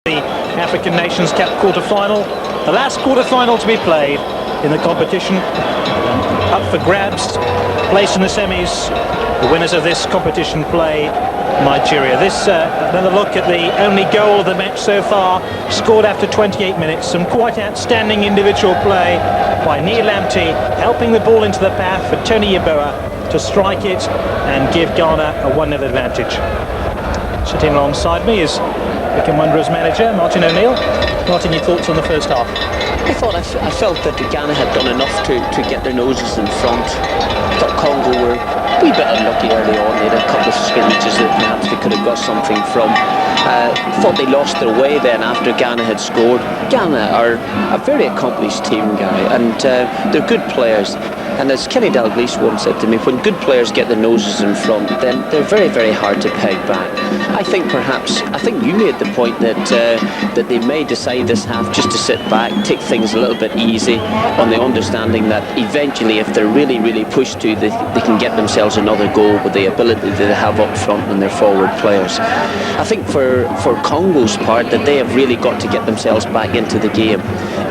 The African Nations Cup quarter-final, the last quarter-final to be played in the competition. Up for grabs, place in the semis. The winners of this competition play Nigeria. This another look at the only goal of the match so far, scored after 28 minutes. Some quite outstanding individual play by Neil Lamptey, helping the ball into the path for Tony Yeboah to strike it and give Ghana a 1-0 advantage. Sitting alongside me is Wycombe Wanderers manager Martin O'Neill. Martin, your thoughts on the first half? I felt that Ghana had done enough to get their noses in front. I thought Congo were a wee bit unlucky early on. They had a couple of scrimmages that perhaps they could have got something from. Thought they lost their way then after Ghana had scored. Ghana are a very accomplished team, Guy, and they're good players. And as Kenny Dalglish once said to me, when good players get their noses in front, then they're very, very hard to peg back. I think you made the point that they may decide this half just to sit back, take things a little bit easy, on the understanding that eventually, if they're really, really pushed to, they can get themselves another goal with the ability that they have up front and their forward players. I think for Congo's part, that they have really got to get themselves back into the game.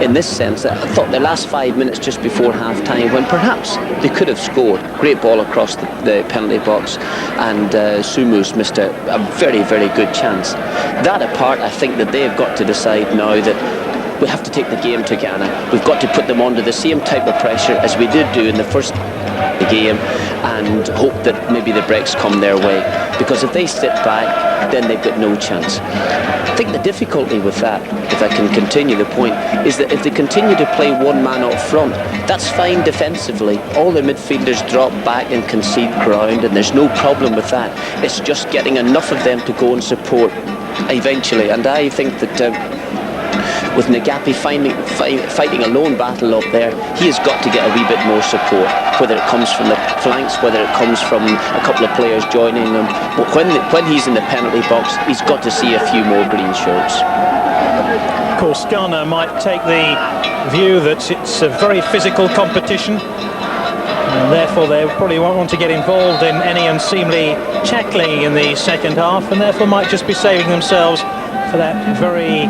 In this sense, I thought the last 5 minutes just before half-time, when perhaps they could have scored. Great ball across the penalty box, and Sumu's missed a very, very good chance. That apart, I think that they have got to decide now that we have to take the game to Ghana. We've got to put them under the same type of pressure as we did do in the first game, and hope that maybe the breaks come their way. Because if they sit back, then they've got no chance. I think the difficulty with that, if I can continue the point, is that if they continue to play one man up front, that's fine defensively. All the midfielders drop back and concede ground, and there's no problem with that. It's just getting enough of them to go and support eventually. And I think that with Nagapi fighting a lone battle up there, he has got to get a wee bit more support, whether it comes from the flanks, whether it comes from a couple of players joining him. But when he's in the penalty box, he's got to see a few more green shirts. Of course, Ghana might take the view that it's a very physical competition, and therefore they probably won't want to get involved in any unseemly tackling in the second half, and therefore might just be saving themselves for that very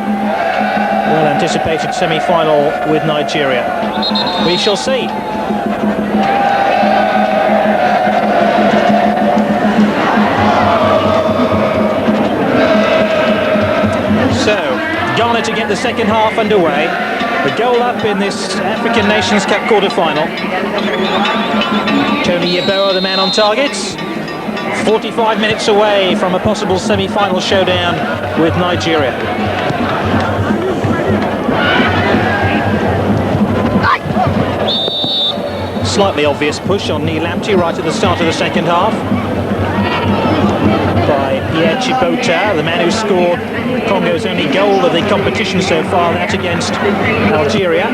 well-anticipated semi-final with Nigeria. We shall see. So, Ghana to get the second half underway. The goal up in this African Nations Cup quarter-final. Tony Yeboah, the man on target. 45 minutes away from a possible semi-final showdown with Nigeria. Slightly obvious push on Neil Lamptey right at the start of the second half by Pierre Chibota, the man who scored Congo's only goal of the competition so far, that against Algeria.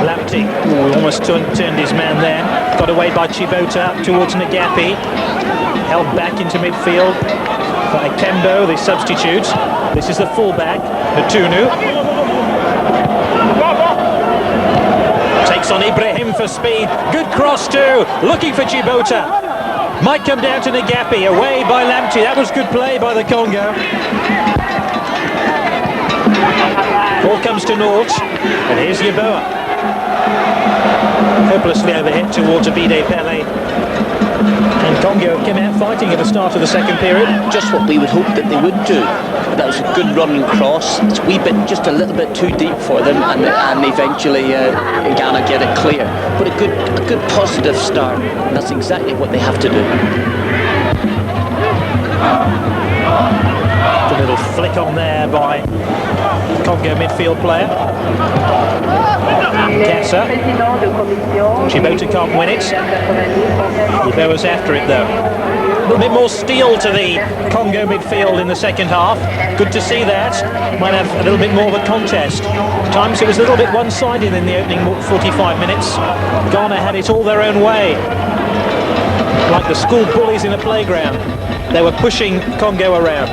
Lamptey almost turned his man there, got away by Chibota towards Nagapi. Held back into midfield by Kembo, the substitute. This is the fullback, Natunu. Takes on Ibrahim for speed. Good cross too. Looking for Chibota. Might come down to Nagapi. Away by Lamptey. That was good play by the Congo. Ball comes to naught. And here's Yeboah. Hopelessly overhit towards Abide Pele. And Congo came out fighting at the start of the second period. Just what we would hope that they would do. That was a good running cross. It's a wee bit, just a little bit too deep for them, and eventually Ghana get it clear. But a good positive start. And that's exactly what they have to do. A little flick on there by Congo midfield player. Kessa. Chibota can't win it. Yeboah's after it though. A little bit more steel to the Congo midfield in the second half. Good to see that. Might have a little bit more of a contest. At times it was a little bit one-sided in the opening 45 minutes. Ghana had it all their own way. Like the school bullies in a playground. They were pushing Congo around.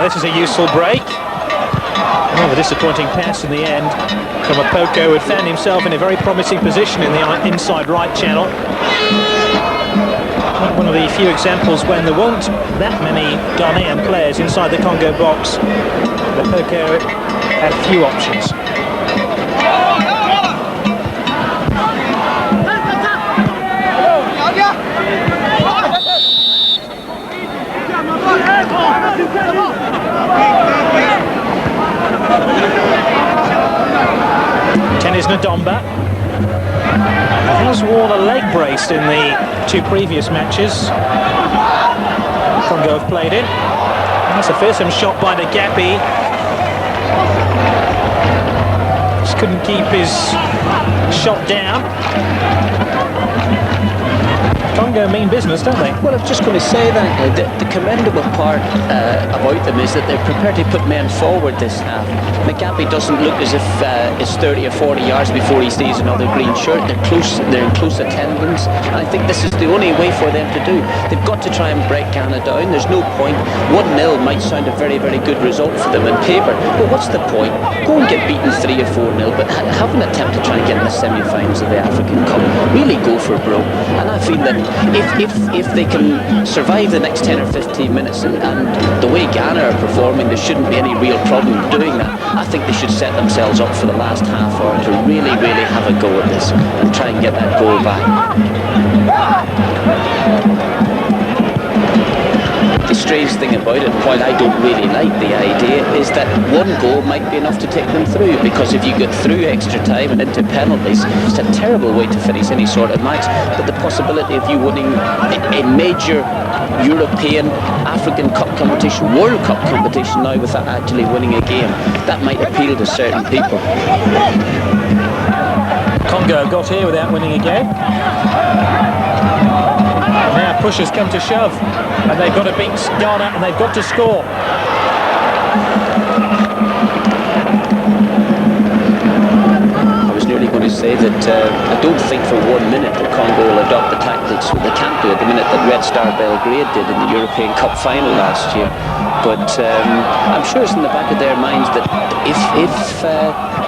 This is a useful break. Oh, a disappointing pass in the end from Apoko, who had found himself in a very promising position in the inside right channel. One of the few examples when there weren't that many Ghanaian players inside the Congo box. Apoko had few options. Tennis Ndomba has worn a leg brace in the two previous matches Congo have played in. That's a fearsome shot by Nagapi. Just couldn't keep his shot down. Congo mean business, don't they? Well, I was just going to say that the commendable part about them is that they're prepared to put men forward this half. Nagapi doesn't look as if it's 30 or 40 yards before he sees another green shirt. They're in close attendance, and I think this is the only way for them to do. They've got to try and break Ghana down. There's no point. 1-0 might sound a very, very good result for them on paper, but what's the point? Go and get beaten 3 or 4-0, but have an attempt to try and get in the semi-finals of the African Cup. Really go for broke, and I feel that if they can survive the next 10 or 15 minutes, and the way Ghana are performing, there shouldn't be any real problem doing that. I think they should set themselves up for the last half hour to really have a go at this and try and get that goal back. The strange thing about it, while I don't really like the idea, is that one goal might be enough to take them through, because if you get through extra time and into penalties, it's a terrible way to finish any sort of match. But the possibility of you winning a major European, African Cup competition, World Cup competition now without actually winning a game, that might appeal to certain people. Congo got here without winning a game. Now push has come to shove, and they've got to beat Ghana, and they've got to score. I was nearly going to say that I don't think for 1 minute that Congo will adopt the tactics they can't do at the minute that Red Star Belgrade did in the European Cup final last year. But I'm sure it's in the back of their minds that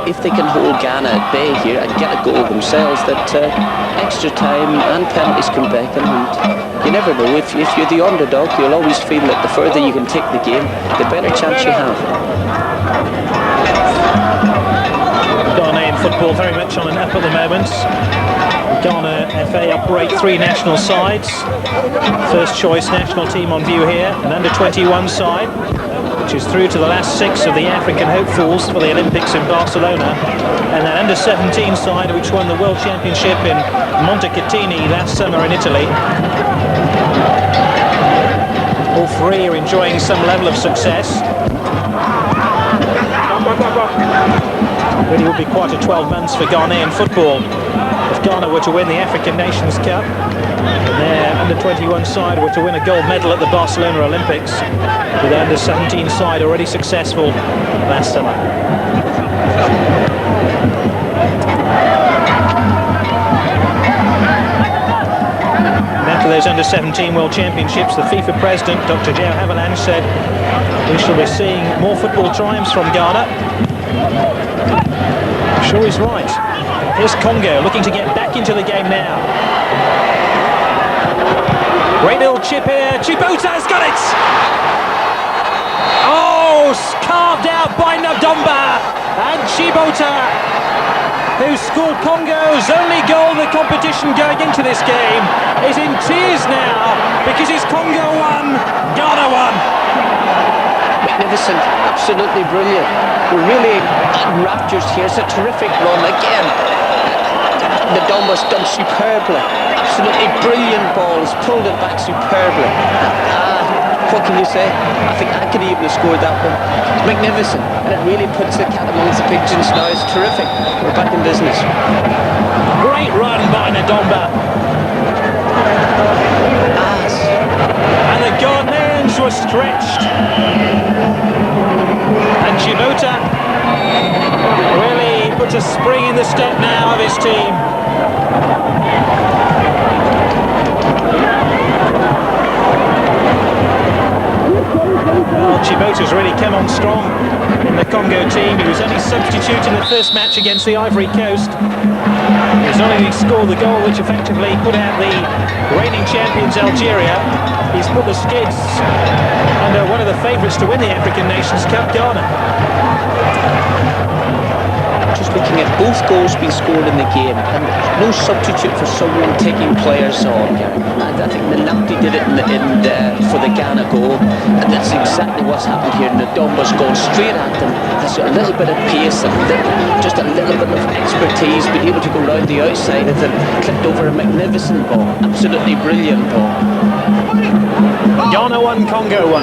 if they can hold Ghana at bay here and get a goal themselves, that extra time and penalties can beckon. And you never know, if you're the underdog, you'll always feel that the further you can take the game, the better chance you have. Ghanaian football very much on an up at the moment. Ghana FA operate 3 national sides. First choice national team on view here, an under-21 side, which is through to the last 6 of the African hopefuls for the Olympics in Barcelona, and an under-17 side which won the World Championship in Montecatini last summer in Italy. All 3 are enjoying some level of success. Really would be quite a 12 months for Ghanaian football if Ghana were to win the African Nations Cup. Their under-21 side were to win a gold medal at the Barcelona Olympics, with the under-17 side already successful last summer. And after those under-17 World Championships, the FIFA president, Dr. Joe Haviland, said we shall be seeing more football triumphs from Ghana. I'm sure he's right. Here's Congo looking to get back into the game now. Great little chip here. Chibota's got it! Oh, carved out by Ndomba. And Chibota, who scored Congo's only goal in the competition going into this game, is in tears now because it's Congo 1, Ghana 1. Magnificent, absolutely brilliant. We're really in raptures here. It's a terrific run again. Ndomba's done superbly. Absolutely brilliant ball. He's pulled it back superbly. What can you say? I think I could even have scored that one. It's magnificent, and it really puts the cat amongst the pigeons now. It's terrific. We're back in business. Great run by Ndomba. And the Ghanaians were stretched. And Chibota really puts a spring in the step now of his team. Well, Chibota's really come on strong in the Congo team. He was only substituted in the first match against the Ivory Coast. He's not only scored the goal which effectively put out the reigning champions Algeria, he's put the skids under one of the favourites to win the African Nations Cup, Ghana. Just looking at both goals being scored in the game, and no substitute for someone taking players on. And I think Nlamti did it for the Ghana goal, and that's exactly what's happened here. Ndomba's gone straight at them, has got a little bit of pace and just a little bit of expertise, been able to go round the outside of them, clipped over a magnificent ball, absolutely brilliant ball. Ghana 1, Congo 1.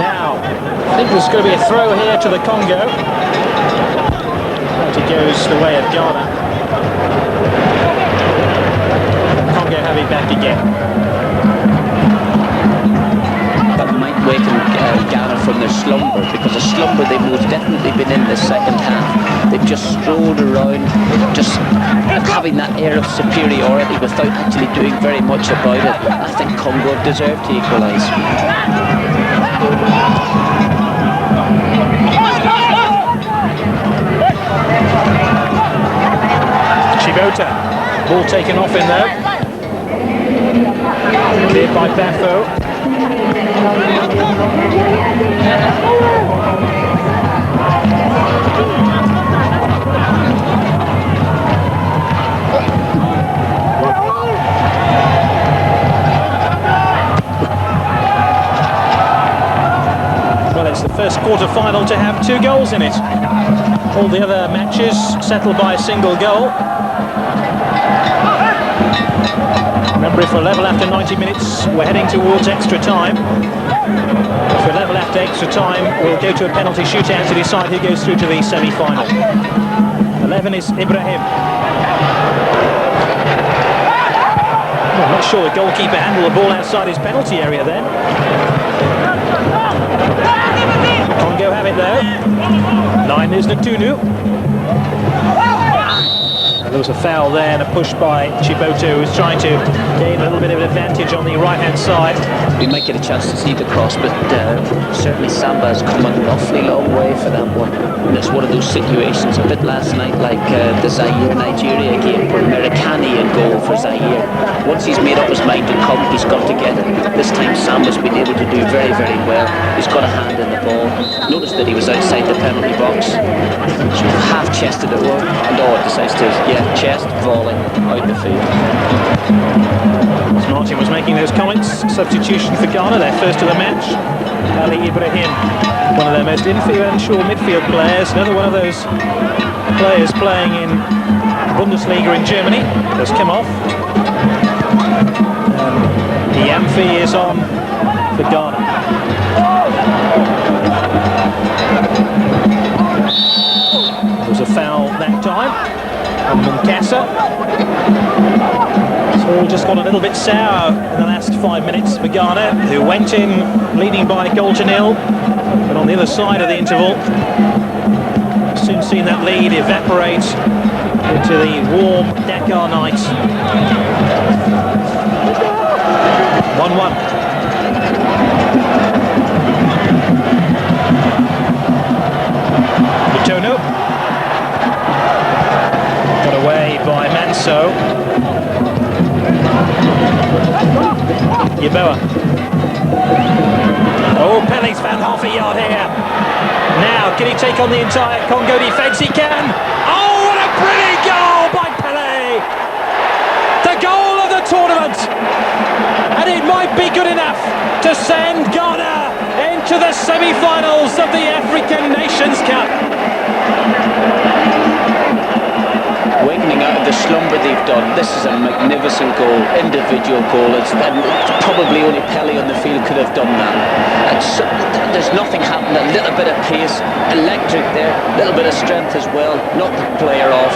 Now, I think there's going to be a throw here to the Congo. It goes the way of Ghana. Congo have it back again. That might waken Ghana from their slumber, because a slumber they've most definitely been in the second half. They've just strolled around, just having that air of superiority without actually doing very much about it. I think Congo deserved to equalise. Chibota, ball taken off in there. Cleared by Bafo. Well, it's the first quarter-final to have 2 goals in it. All the other matches settled by a single goal. Remember, if we're level after 90 minutes, we're heading towards extra time. If we're level after extra time, we'll go to a penalty shootout to decide who goes through to the semi-final. 11 is Ibrahim. Well, I'm not sure the goalkeeper handled the ball outside his penalty area then. Congo have it though. 9 is Ntunu. There was a foul there and a push by Chiboto, who's trying to gain a little bit of an advantage on the right-hand side. We might get a chance to see the cross, but certainly Samba has come an awfully long way for that one. And it's one of those situations, a bit last night like the Zaire-Nigeria game, where Merikani in goal for Zaire. Once he's made up his mind to come, he's got to get it. This time Samba's been able to do very, very well. He's got a hand in the ball. Notice that he was outside the penalty box. Sort of half-chested it well, and it decides to, chest volley out the field. As Martin was making those comments, substitution for Ghana, their first of the match. Ali Ibrahim, one of their most influential midfield players, another one of those players playing in Bundesliga in Germany, has come off. The Amphi is on for Ghana. There was a foul that time on Munkasa. So all just got a little bit sour in the last 5 minutes for Ghana, who went in leading by a goal to nil, but on the other side of the interval, soon seen that lead evaporate into the warm Dakar night. 1-1. Butono. Got away by Manso. Yeboah. Oh, Pele's found half a yard here. Now, can he take on the entire Congo defence? He can. Oh, what a brilliant goal by Pele! The goal of the tournament! And it might be good enough to send Ghana into the semi-finals of the African Nations Cup. Wakening out of the slumber they've done. This is a magnificent goal, individual goal. And probably only Pele on the field could have done that. And so, there's nothing happened, a little bit of pace, electric there, a little bit of strength as well, knocked the player off.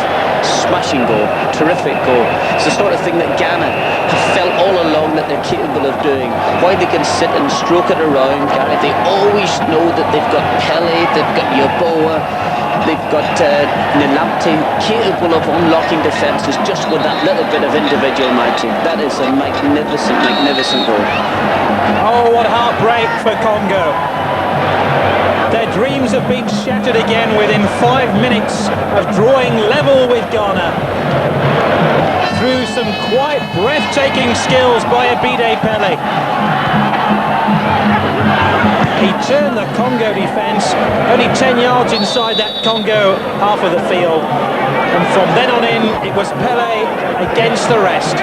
Smashing goal, terrific goal. It's the sort of thing that Ghana have felt all along that they're capable of doing. Why they can sit and stroke it around, Gary, they always know that they've got Pele, they've got Yeboah, they've got Nilamte, capable of unlocking defences just with that little bit of individual magic. That is a magnificent, magnificent goal. Oh, what heartbreak for Congo. Their dreams have been shattered again within 5 minutes of drawing level with Ghana. Through some quite breathtaking skills by Abide Pele. He turned the Congo defence only 10 yards inside that Congo half of the field. And from then on in, it was Pele against the rest.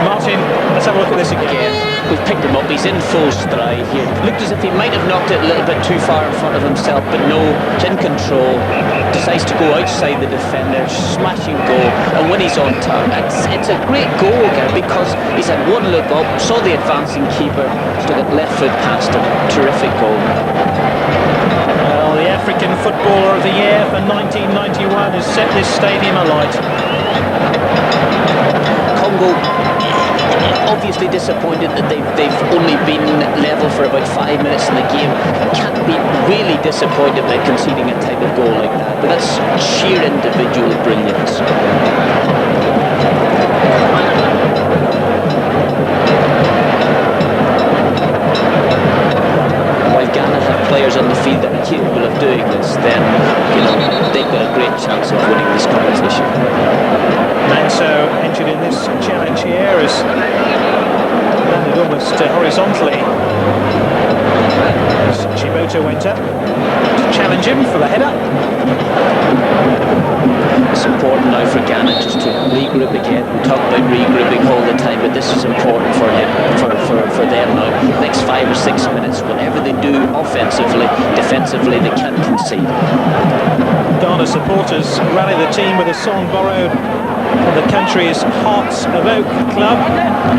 Martin, let's have a look at this again. We've picked him up, he's in full stride here. Looked as if he might have knocked it a little bit too far in front of himself, but no, he's in control. Decides to go outside the defender, smashing goal, and when he's on top, it's a great goal again because he's had one look up, saw the advancing keeper, took it left foot past him. Terrific goal. Well, the African Footballer of the Year for 1991 has set this stadium alight. Congo obviously disappointed that they've only been level for about 5 minutes in the game. Can't be really disappointed by conceding a type of goal like that, but that's sheer individual brilliance. While Ghana have players on the field that are capable of doing this, then they've got a great chance of winning this competition. Manso entered in this challenge here as 5 or 6 minutes. Whatever they do offensively, defensively, they can't concede. Ghana supporters rally the team with a song borrowed from the country's Hearts of Oak club.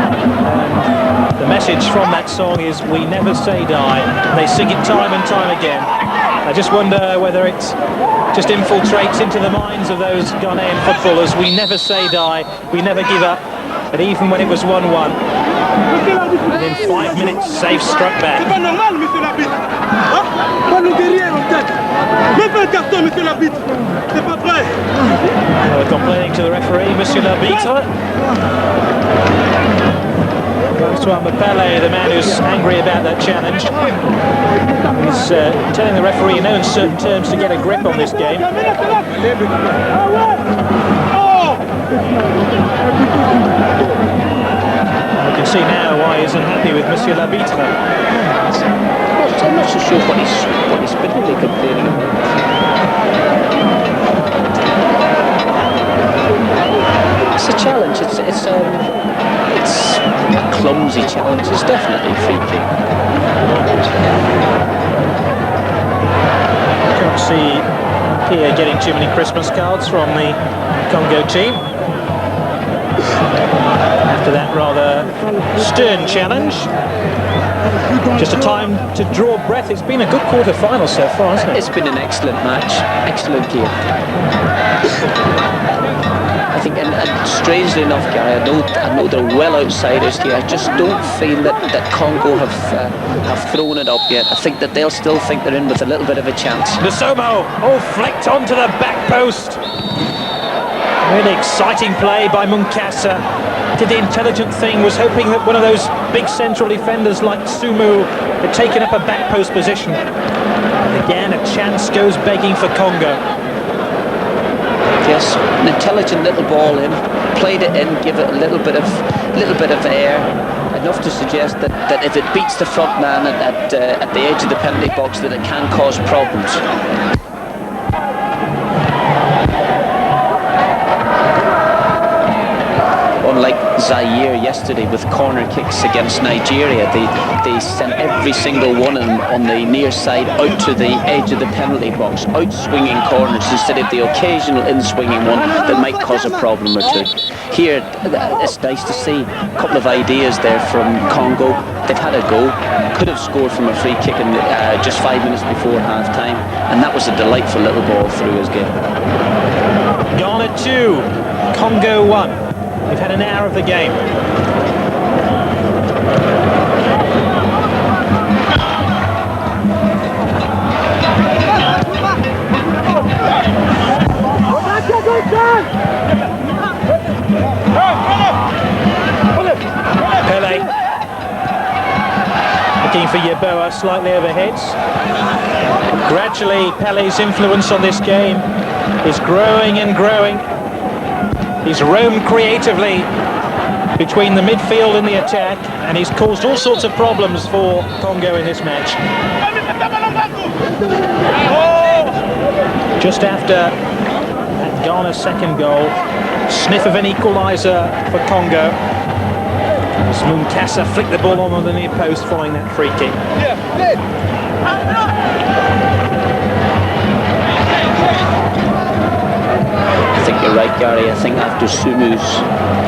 And the message from that song is "We never say die." They sing it time and time again. I just wonder whether it just infiltrates into the minds of those Ghanaian footballers. We never say die, we never give up. And even when it was 1-1, within 5 minutes, safe struck back. Complaining to the referee, Monsieur l'Arbitre. Francois Mapele, the man who's angry about that challenge, is telling the referee in no uncertain terms to get a grip on this game. You can see now why he isn't happy with Monsieur l'Arbitre. I'm not so sure what he's particularly complaining about. It's a challenge. It's a clumsy challenge. It's definitely a free kick. Can't see here getting too many Christmas cards from the Congo team. After that rather stern challenge. Just a time to draw breath. It's been a good quarter-final so far, hasn't it? It's been an excellent match. Excellent game. I think, and strangely enough, Gary, I know they're well outsiders here. I just don't feel that Congo have thrown it up yet. I think that they'll still think they're in with a little bit of a chance. Nasomo, flicked onto the back post. Really exciting play by Munkasa. Did the intelligent thing, was hoping that one of those big central defenders like Sumu had taken up a back post position. And again, a chance goes begging for Congo. Yes, an intelligent little ball in, played it in, give it a little bit of air, enough to suggest that if it beats the front man at the edge of the penalty box, that it can cause problems. Unlike Zaire yesterday with corner kicks against Nigeria, they sent every single one of them on the near side out to the edge of the penalty box, out swinging corners instead of the occasional in-swinging one that might cause a problem or two. Here, it's nice to see a couple of ideas there from Congo. They've had a go, could have scored from a free kick in just 5 minutes before half-time, and that was a delightful little ball through his game. Ghana 2, Congo 1. We've had an hour of the game. Pele looking for Yeboah, slightly overheads. Gradually, Pele's influence on this game is growing and growing. He's roamed creatively between the midfield and the attack, and he's caused all sorts of problems for Congo in this match. Just after that Ghana's second goal, sniff of an equaliser for Congo. As Munkasa flicked the ball on the near post following that free kick. I think you're right, Gary. I think after Sumu's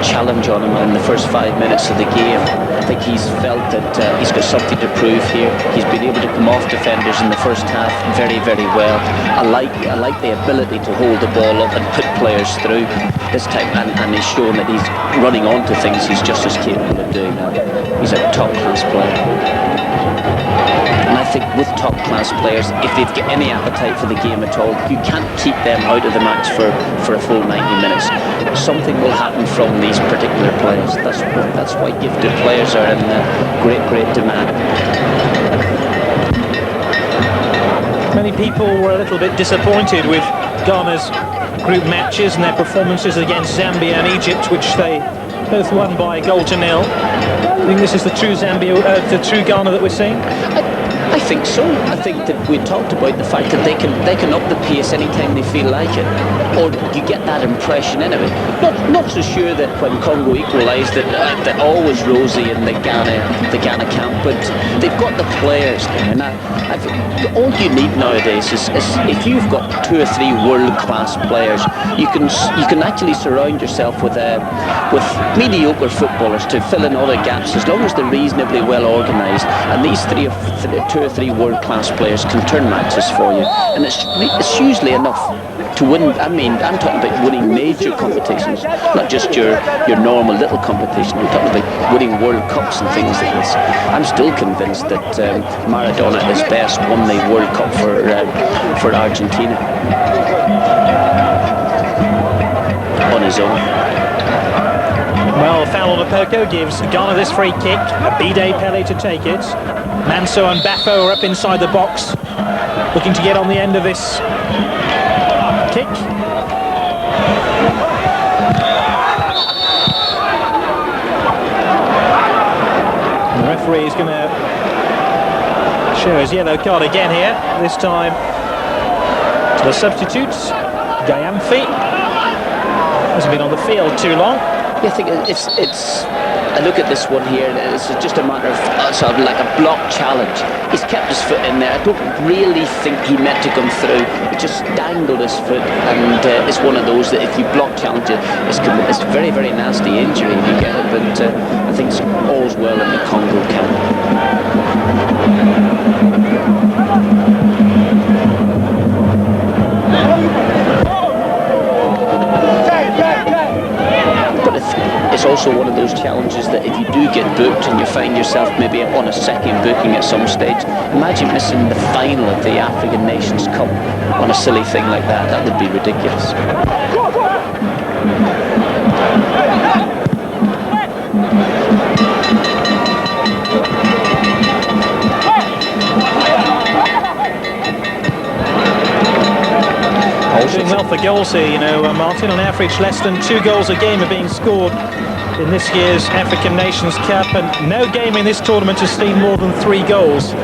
challenge on him in the first 5 minutes of the game, I think he's felt that he's got something to prove here. He's been able to come off defenders in the first half very, very well. I like the ability to hold the ball up and put players through this time, and he's shown that he's running onto things he's just as capable of doing that. He's a top-class player. And I think with top-class players, if they've got any appetite for the game at all, you can't keep them out of the match for a full 90 minutes. Something will happen from these particular players. That's why gifted players are in great demand. Many people were a little bit disappointed with Ghana's group matches and their performances against Zambia and Egypt, which they both won by 1-0. I think this is the true Zambia, the true Ghana that we're seeing. I think so. I think that we talked about the fact that they can up the pace anytime they feel like it, or you get that impression anyway. Not so sure that when Congo equalised that all was rosy in the Ghana camp, but they've got the players there, and I think all you need nowadays is if you've got 2 or 3 world-class players, you can actually surround yourself with mediocre footballers to fill in other gaps as long as they're reasonably well organised, and these 2 or 3 world-class players can turn matches for you, and it's usually enough to win. I mean, I'm talking about winning major competitions, not just your normal little competition. I'm talking about winning World Cups and things like this. I'm still convinced that Maradona at his best won the World Cup for Argentina on his own. Well, foul on Apoko gives Ghana this free kick. Abide Pele to take it. Manso and Bafo are up inside the box, looking to get on the end of this kick. The referee is going to show his yellow card again here, this time to the substitutes. Gayamfi hasn't been on the field too long. I think it's. I look at this one here, and it's just a matter of sort of like a block challenge. He's kept his foot in there. I don't really think he meant to come through. He just dangled his foot, and it's one of those that if you block challenge it, it's a very, very nasty injury if you get it. But I think it's all's well in the Congo camp. It's also one of those challenges that if you do get booked and you find yourself maybe on a second booking at some stage, imagine missing the final of the African Nations Cup on a silly thing like that. That would be ridiculous. Doing well for goals here, you know, Martin. On average, less than 2 goals a game are being scored in this year's African Nations Cup, and no game in this tournament has seen more than 3 goals.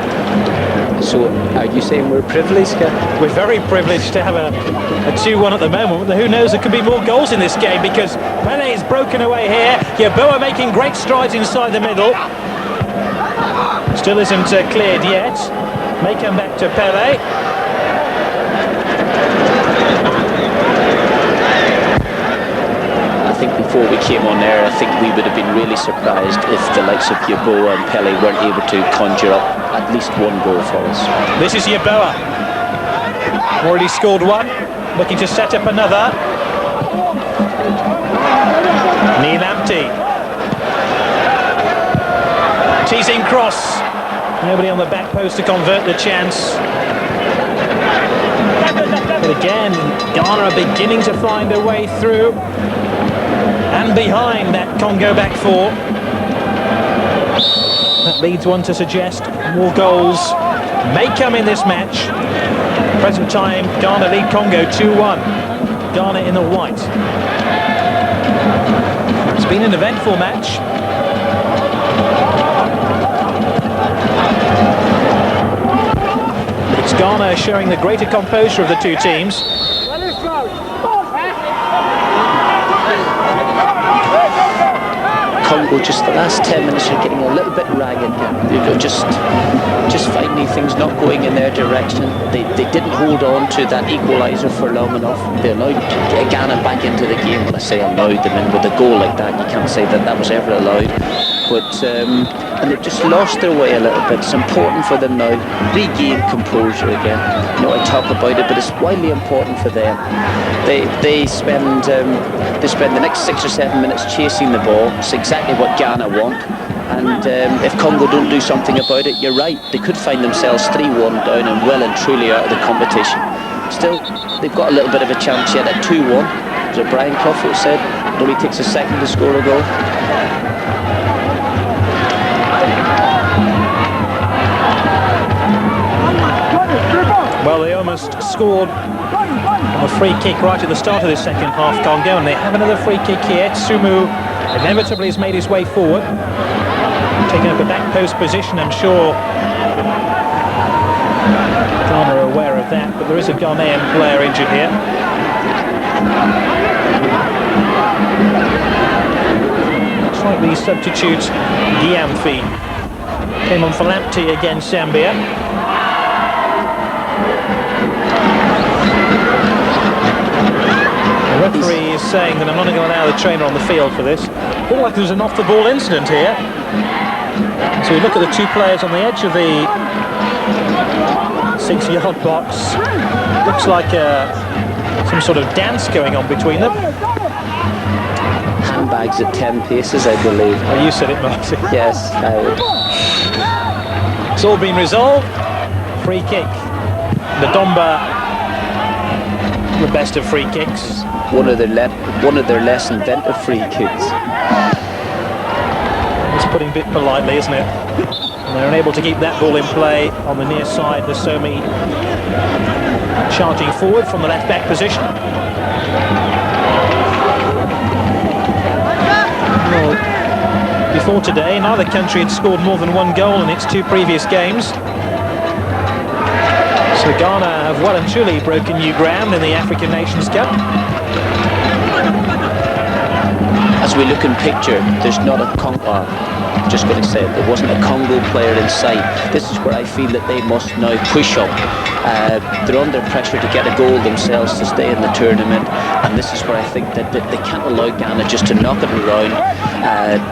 So, are you saying we're privileged? We're very privileged to have a 2-1 at the moment. Who knows, there could be more goals in this game, because Pele is broken away here. Yeboah making great strides inside the middle. Still isn't cleared yet. May come back to Pele. I think before we came on air, I think we would have been really surprised if the likes of Yeboah and Pele weren't able to conjure up at least 1 goal for us. This is Yeboah. Already scored 1, looking to set up another. Neil empty. Teasing cross. Nobody on the back post to convert the chance. But again, Ghana are beginning to find a way through. And behind that Congo back 4. That leads one to suggest more goals may come in this match. Present time, Ghana lead Congo 2-1. Ghana in the white. It's been an eventful match. It's Ghana showing the greater composure of the 2 teams. Congo, just the last 10 minutes are getting a little bit ragged. They're just finding things not going in their direction. They didn't hold on to that equaliser for long enough. They allowed Ghana back into the game. When I say allowed them in with a goal like that, you can't say that was ever allowed. But and they've just lost their way a little bit. It's important for them now regain composure again. You know, I talk about it, but it's widely important for them. They spend the next 6 or 7 minutes chasing the ball. It's exactly what Ghana want. And if Congo don't do something about it, you're right, they could find themselves 3-1 down and well and truly out of the competition. Still, they've got a little bit of a chance yet at 2-1. As Brian Clough said, it only takes a second to score a goal. Well, they almost scored on a free kick right at the start of this second half, Congo, and they have another free kick here. Tsumu inevitably has made his way forward, taking up a back post position. I'm sure Ghana are aware of that, but there is a Ghanaian player injured here. Looks like the substitute Giamfi came on for Lamptey against Zambia. The referee is saying that I'm not going to allow the trainer on the field for this. Looked like there was an off-the-ball incident here. So we look at the two players on the edge of the 6-yard box. Looks like some sort of dance going on between them. Handbags at 10 paces, I believe. Oh, you said it, Marty. Yes, I would. It's all been resolved. Free kick. The Domba, the best of free kicks. One of their less inventive free kicks. It's putting it politely, isn't it? And they're unable to keep that ball in play on the near side. The Somi charging forward from the left-back position. Well, before today, neither country had scored more than one goal in its two previous games. So Ghana have well and truly broken new ground in the African Nations Cup. As we look in picture, there's not a Congo. Just going to say it, there wasn't a Congo player in sight. This is where I feel that they must now push up. They're under pressure to get a goal themselves to stay in the tournament, and this is where I think that they can't allow Ghana just to knock it around,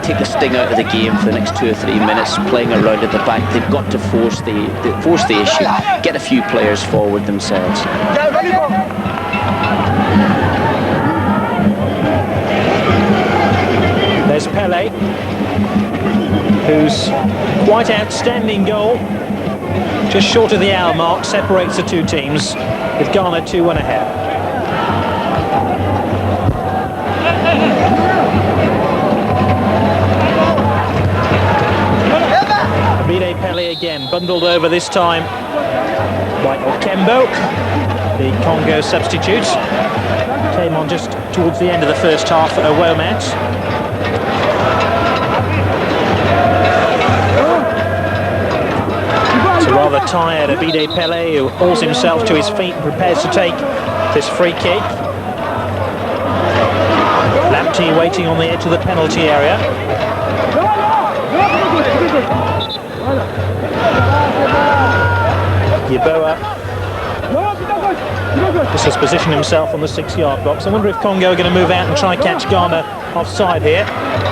take the sting out of the game for the next 2 or 3 minutes, playing around at the back. They've got to force the issue, get a few players forward themselves. There's Pele, whose quite outstanding goal, just short of the hour mark, separates the two teams, with Ghana 2-1 ahead. Abide Pele again, bundled over this time by Okembo, the Congo substitute. Came on just towards the end of the first half for a Womat. It's a rather tired Abide Pele, who hauls himself to his feet and prepares to take this free kick. Lamptey waiting on the edge of the penalty area. Yeboah just has positioned himself on the 6-yard box. I wonder if Congo are going to move out and try and catch Ghana offside here.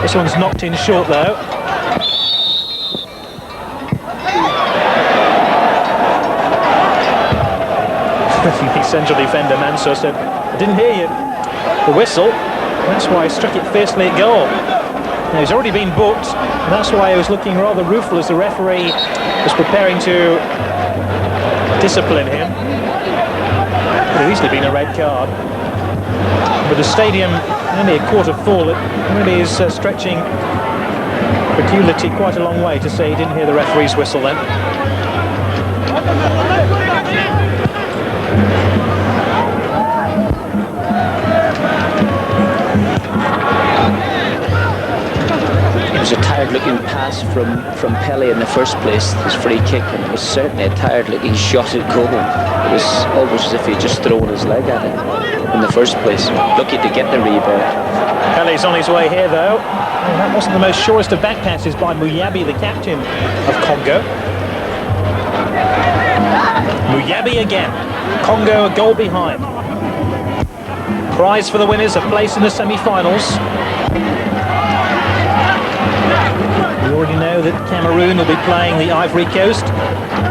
This one's knocked in short though. The central defender Mansour said, "I didn't hear you." The whistle. That's why he struck it fiercely at goal. Now he's already been booked, and that's why he was looking rather rueful as the referee was preparing to discipline him. Could have easily been a red card. But the stadium only a quarter full, it really is stretching credulity quite a long way to say he didn't hear the referee's whistle then. It was a tired-looking pass from Pele in the first place, his free kick, and it was certainly a tired-looking shot at goal. It was almost as if he'd just thrown his leg at it in the first place. Lucky to get the rebound. Pele's on his way here though. And that wasn't the most surest of back passes by Muyabi, the captain of Congo. Muyabi again. Congo a goal behind. Prize for the winners, a place in the semi-finals. We already know that Cameroon will be playing the Ivory Coast.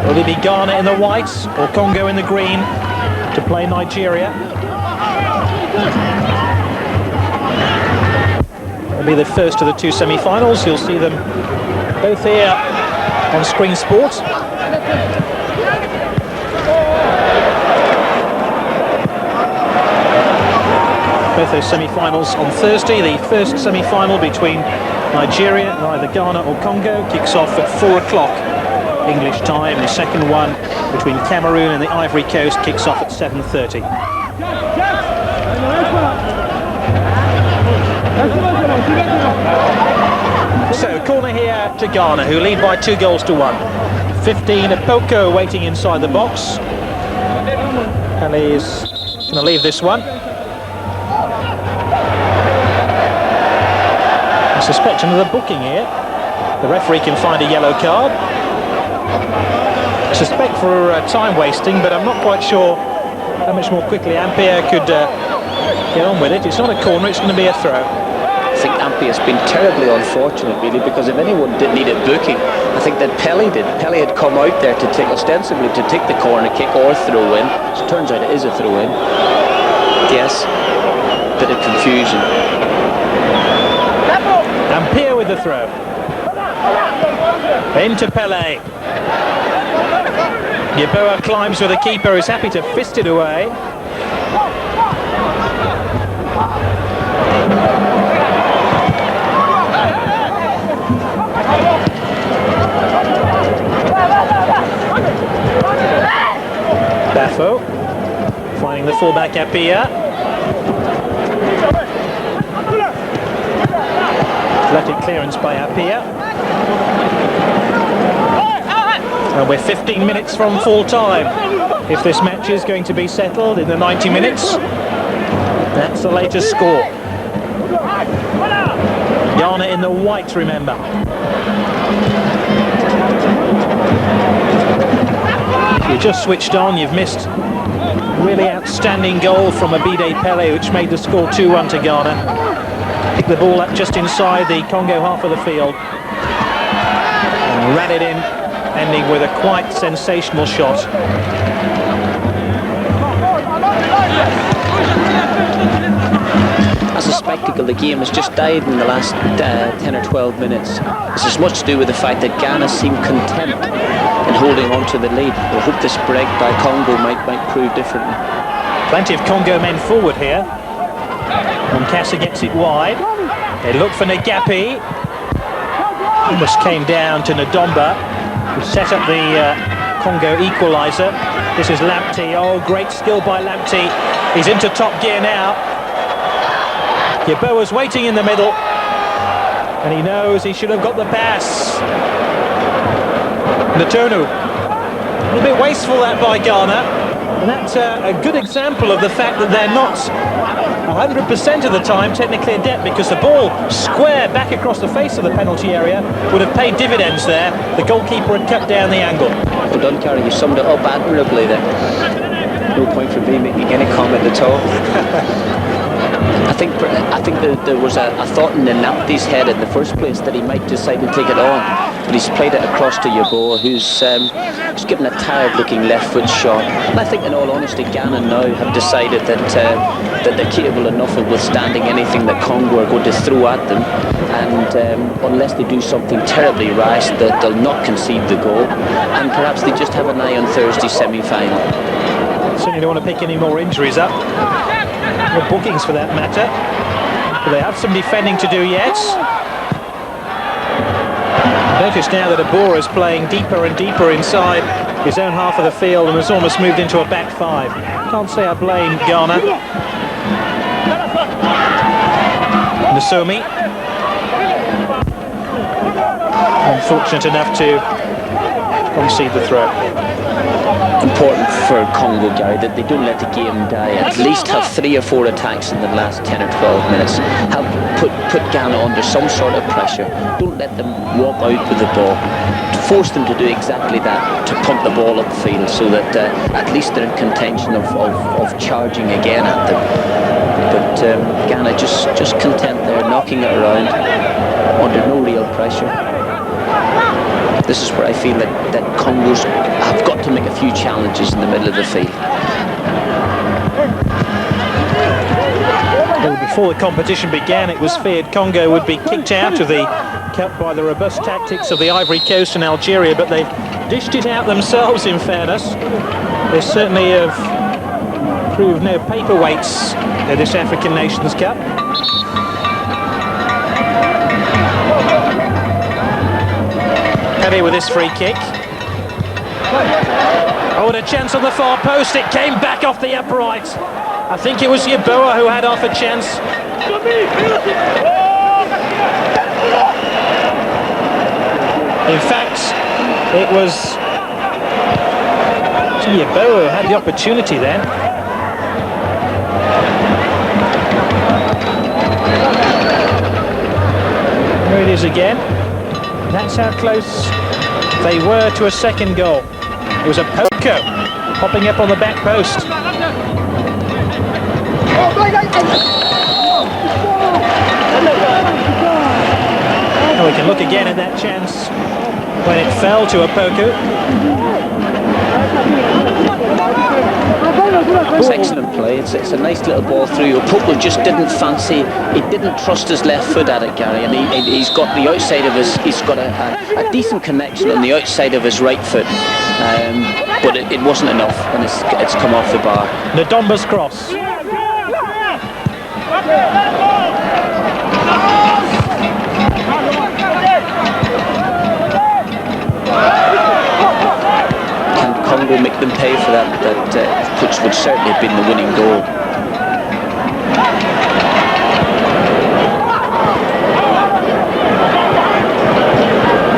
Will it be Ghana in the whites or Congo in the green to play Nigeria? It'll be the first of the two semi-finals. You'll see them both here on Screen Sport. Both those semi-finals on Thursday. The first semi-final between Nigeria and either Ghana or Congo kicks off at 4 o'clock English time. The second one between Cameroon and the Ivory Coast kicks off at 7:30. So corner here to Ghana, who lead by 2-1. 15, Apoko waiting inside the box. Pele is going to leave this one. I suspect another booking here. The referee can find a yellow card. I suspect for time wasting, but I'm not quite sure how much more quickly Ampere could get on with it. It's not a corner, it's going to be a throw. I think Ampere's been terribly unfortunate, really, because if anyone did need a booking, I think that Pele did. Pele had come out there to take, ostensibly, to take the corner kick or throw in. So it turns out it is a throw in. Yes, bit of confusion. Ampere with the throw. Into Pele. Yeboah climbs with the keeper, is happy to fist it away. Bafo finding the fullback Apia. Athletic clearance by Apia. And we're 15 minutes from full time. If this match is going to be settled in the 90 minutes, that's the latest score. Ghana in the white, remember. If you just switched on, you've missed a really outstanding goal from Abide Pele, which made the score 2-1 to Ghana. Picked the ball up just inside the Congo half of the field and ran it in, ending with a quite sensational shot. As a spectacle, the game has just died in the last 10 or 12 minutes. This has much to do with the fact that Ghana seem content in holding on to the lead. We hope this break by Congo might prove differently. Plenty of Congo men forward here. Nkasa gets it wide. They look for Nagapi. Almost came down to Ndomba, who set up the Congo equaliser. This is Lamptey. Oh, great skill by Lamptey. He's into top gear now. Yeboah's waiting in the middle, and he knows he should have got the pass. Natonu. A little bit wasteful that by Ghana, and that's a good example of the fact that they're not 100% of the time technically adept, because the ball square back across the face of the penalty area would have paid dividends there. The goalkeeper had cut down the angle. Well done, Carrie, you summed it up admirably there. No point for me making any comment at all. I think there was a thought in the Lamptey's head in the first place that he might decide to take it on, but he's played it across to Yeboah, who's given a tired-looking left-foot shot. And I think, in all honesty, Ghana now have decided that they're capable enough of withstanding anything that Congo are going to throw at them, and unless they do something terribly rash, that they'll not concede the goal, and perhaps they just have an eye on Thursday's semi-final. Certainly don't want to pick any more injuries up. Or bookings for that matter. But they have some defending to do yet. Notice now that Abora is playing deeper and deeper inside his own half of the field and has almost moved into a back five. Can't say I blame Ghana. Nasomi. Unfortunate enough to concede the throw. Important for Congo, Gary, that they don't let the game die. At least have 3 or 4 attacks in the last 10 or 12 minutes. Help put Ghana under some sort of pressure. Don't let them walk out with the ball. Force them to do exactly that, to pump the ball up the field, so that at least they're in contention of charging again at them. But Ghana just content there, knocking it around under no real pressure. This is where I feel that Congos have got to make a few challenges in the middle of the field. Well, before the competition began, it was feared Congo would be kicked out of the Cup by the robust tactics of the Ivory Coast and Algeria, but they've dished it out themselves, in fairness. They certainly have proved no paperweights in this African Nations Cup. Heavy with this free kick. Oh, and a chance on the far post. It came back off the upright. I think it was Yeboah who had half a chance. In fact, it was Yeboah had the opportunity then. There it is again. That's how close they were to a second goal. It was a Poco popping up on the back post. And we can look again at that chance when it fell to a Poco. It's excellent play. It's a nice little ball through. Opoku just didn't fancy. He didn't trust his left foot at it, Gary, and he's got the outside of his. He's got a decent connection on the outside of his right foot, but it wasn't enough, and it's come off the bar. Ndomba's cross. Congo make them pay for that, which would certainly have been the winning goal.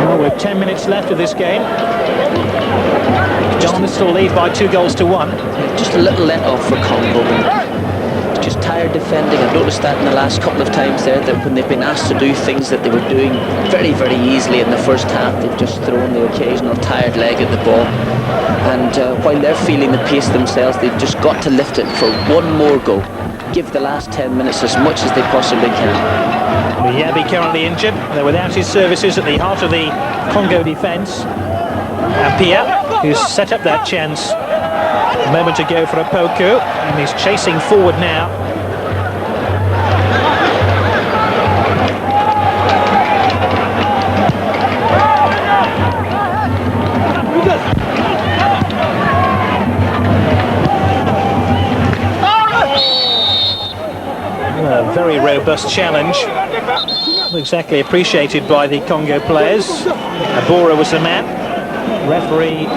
Well, with 10 minutes left of this game, Ghana still lead by 2-1. Just a little let off for Congo. Just tired defending. I've noticed that in the last couple of times there, that when they've been asked to do things that they were doing very, very easily in the first half, they've just thrown the occasional tired leg at the ball. And while they're feeling the pace themselves, they've just got to lift it for one more go. Give the last 10 minutes as much as they possibly can. Yabi currently injured. They're without his services at the heart of the Congo defence. Apia, who's set up that chance a moment ago for a Poku, and he's chasing forward now. A very robust challenge, not exactly appreciated by the Congo players. Abora was the man. Referee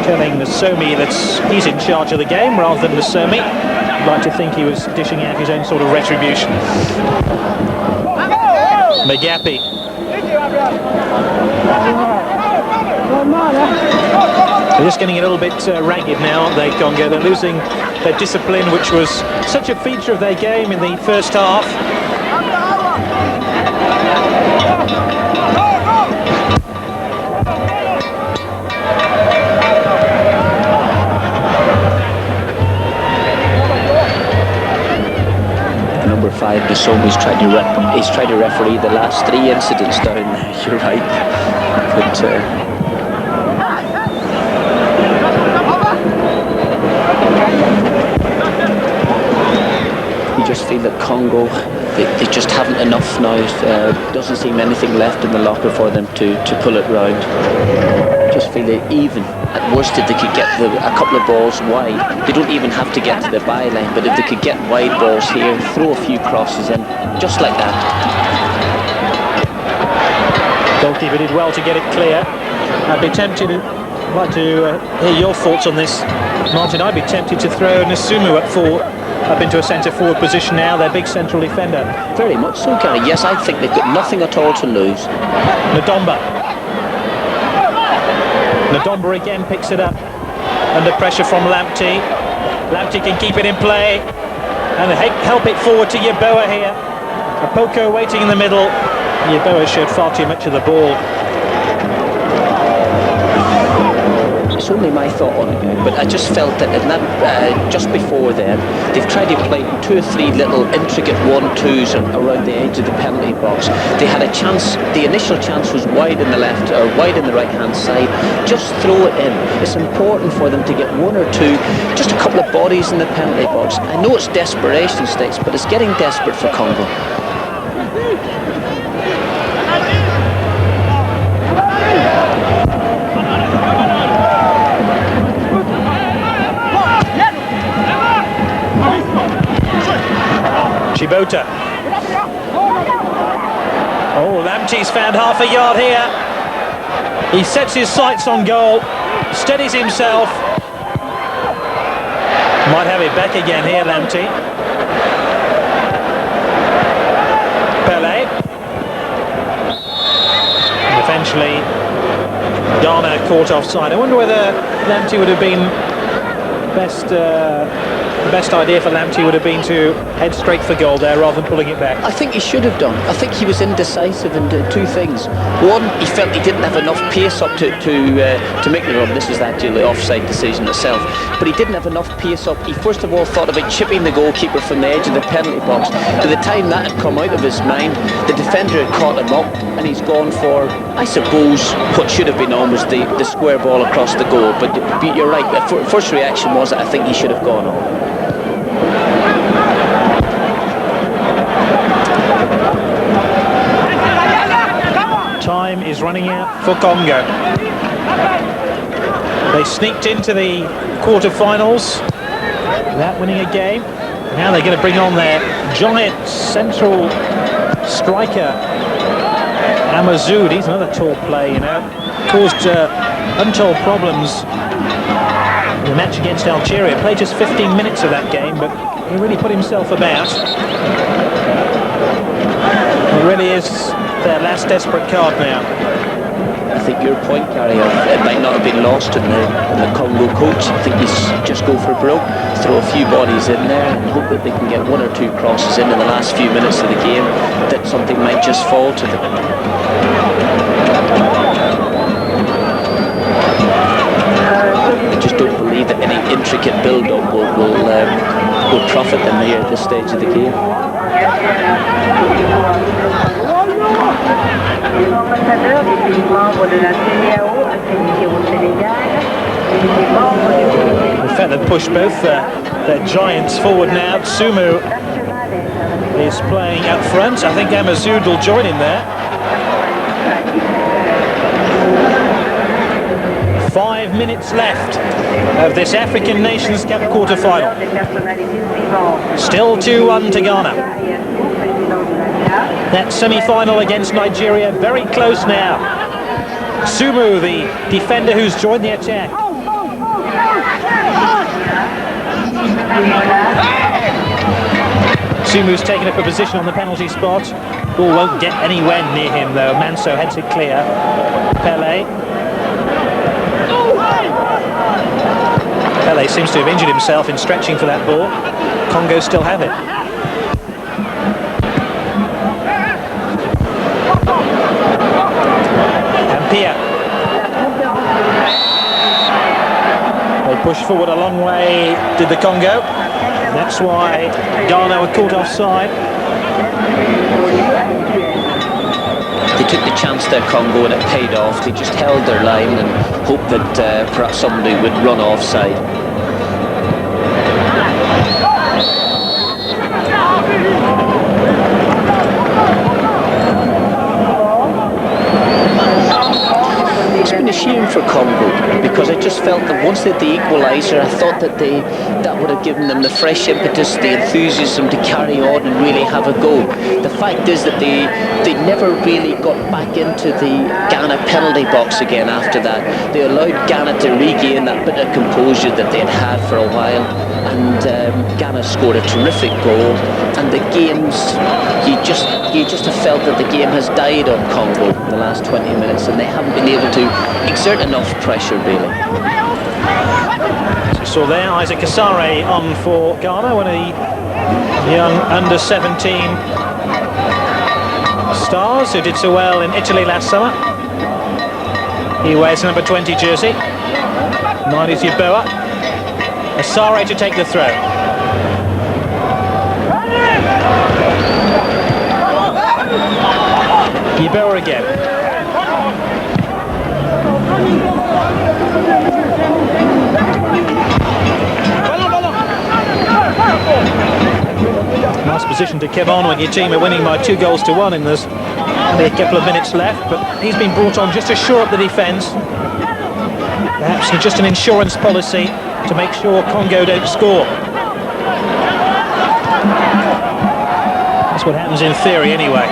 telling Nasomi that he's in charge of the game rather than Nasomi. I'd like to think he was dishing out his own sort of retribution. Magapi. They're just getting a little bit ragged now, aren't they, Congo? They're losing their discipline, which was such a feature of their game in the first half. Number 5, Desomi's tried to referee the last 3 incidents down there. You're right, but you just feel that Congo, they just haven't enough now. Doesn't seem anything left in the locker for them to pull it round. Just feel that even at worst, if they could get a couple of balls wide, they don't even have to get to the byline, but if they could get wide balls here, throw a few crosses in, just like that. Goalkeeper did well to get it clear. I'd be tempted, I'd like to hear your thoughts on this, Martin. I'd be tempted to throw Nasumu up into a centre forward position now, their big central defender. Very much so, Gary. Yes, I think they've got nothing at all to lose. Ndomba again picks it up under pressure from Lamptey. Lamptey can keep it in play and help it forward to Yeboah here. Apoko waiting in the middle. Yeboah showed far too much of the ball. It's only my thought on it, but I just felt that in that just before then, they've tried to play 2 or 3 little intricate 1-2s around the edge of the penalty box. They had a chance. The initial chance was wide in the left or wide in the right hand side. Just throw it in. It's important for them to get 1 or 2, just a couple of bodies in the penalty box. I know it's desperation stakes, but it's getting desperate for Congo. Chibota. Oh, Lamptey's found half a yard here. He sets his sights on goal, steadies himself. Might have it back again here, Lamptey. Pele. And eventually Ghana caught offside. I wonder whether Lamptey would have been the best idea for Lamptey would have been to head straight for goal there rather than pulling it back. I think he should have done. I think he was indecisive in two things. One, he felt he didn't have enough pace up to make the run. This was actually the offside decision itself, but he didn't have enough pace up. He first of all thought about chipping the goalkeeper from the edge of the penalty box. By the time that had come out of his mind, the defender had caught him up, and he's gone for, I suppose, what should have been almost the square ball across the goal. But you're right. The first reaction was that I think he should have gone on. Time is running out for Congo. They sneaked into the quarter-finals without winning a game. Now they're going to bring on their giant central striker, Amazoud. He's another tall player, you know. Caused untold problems in the match against Algeria. Played just 15 minutes of that game, but he really put himself about. It really is their last desperate card now. I think your point, Gary, it might not have been lost in the Congo coach. I think he's just go for broke, throw a few bodies in there and hope that they can get one or two crosses in the last few minutes of the game, that something might just fall to them. I just don't believe that any intricate build-up will profit them here at this stage of the game. In fact, they've pushed both their giants forward now. Sumu is playing up front. I think Amazoud will join him there. 5 minutes left of this African Nations Cup quarter-final. Still 2-1 to Ghana. That semi-final against Nigeria very close now. Sumu, the defender who's joined the attack. Sumu's taken up a position on the penalty spot. Ball won't get anywhere near him though. Manso heads it clear. Pele seems to have injured himself in stretching for that ball. Congo still have it. They pushed forward a long way, did the Congo. That's why Ghana were caught offside. They took the chance there, Congo, and it paid off. They just held their line and hoped that perhaps somebody would run offside. It's been a shame for Congo, because I just felt that once they had the equaliser, I thought that that would have given them the fresh impetus, the enthusiasm to carry on and really have a go. The fact is that they never really got back into the Ghana penalty box again after that. They allowed Ghana to regain that bit of composure that they had for a while, and Ghana scored a terrific goal. And the games, you just have felt that the game has died on Congo in the last 20 minutes, and they haven't been able to exert enough pressure, really. So there, Isaac Asare on for Ghana, one of the young under-17 stars who did so well in Italy last summer. He wears number 20 jersey. 9 is Yeboah. Asare to take the throw. Yeboah again. Nice position to come on when your team are winning by 2-1 and there's only a couple of minutes left, but he's been brought on just to shore up the defence. Perhaps just an insurance policy to make sure Congo don't score. That's what happens in theory anyway.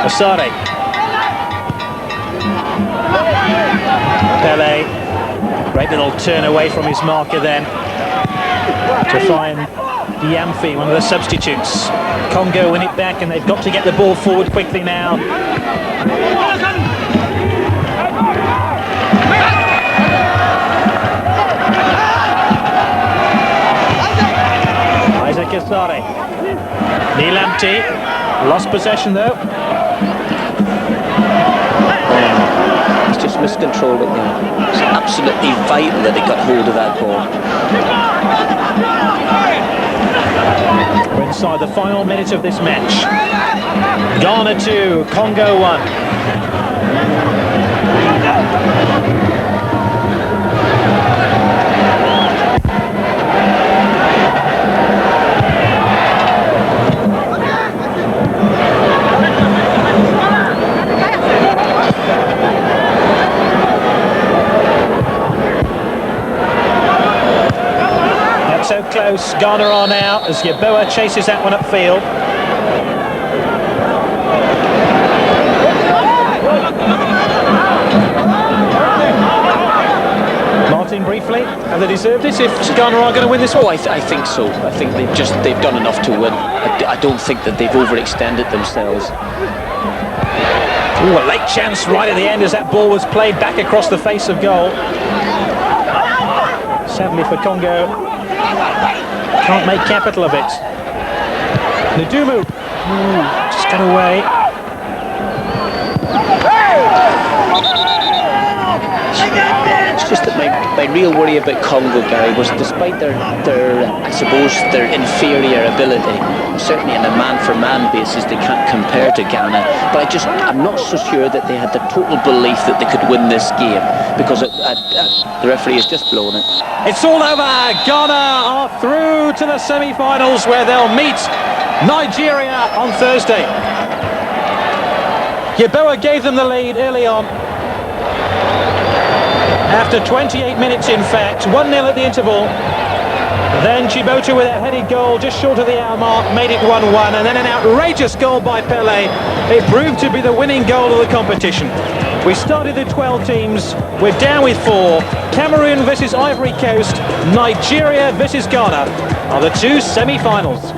Asare. Pele. Great little turn away from his marker then to find Diamfi, one of the substitutes. Congo win it back, and they've got to get the ball forward quickly now. Kasari. Kneel empty. Lost possession though. He's just miscontrolled it there. It's absolutely vital that he got hold of that ball. We're inside the final minute of this match. Ghana 2, Congo 1. So close, Ghana are now as Yeboah chases that one upfield. Martin, briefly, have they deserved it if Ghana are going to win this one? Oh, I think so. I think they've done enough to win. I don't think that they've overextended themselves. Ooh, a late chance right at the end as that ball was played back across the face of goal. Sadly for Congo, can't make capital of it. Nadumu, just got away. It's just that my real worry about Congo, Gary, was despite their I suppose their inferior ability, certainly on a man-for-man basis they can't compare to Ghana, but I'm not so sure that they had the total belief that they could win this game, because the referee has just blown it. It's all over. Ghana are through to the semi-finals where they'll meet Nigeria on Thursday. Yeboah gave them the lead early on. After 28 minutes, in fact, 1-0 at the interval. Then Djibouti with a headed goal just short of the hour mark made it 1-1, and then an outrageous goal by Pelé. It proved to be the winning goal of the competition. We started the 12 teams, we're down with 4. Cameroon versus Ivory Coast, Nigeria versus Ghana are the two semi-finals.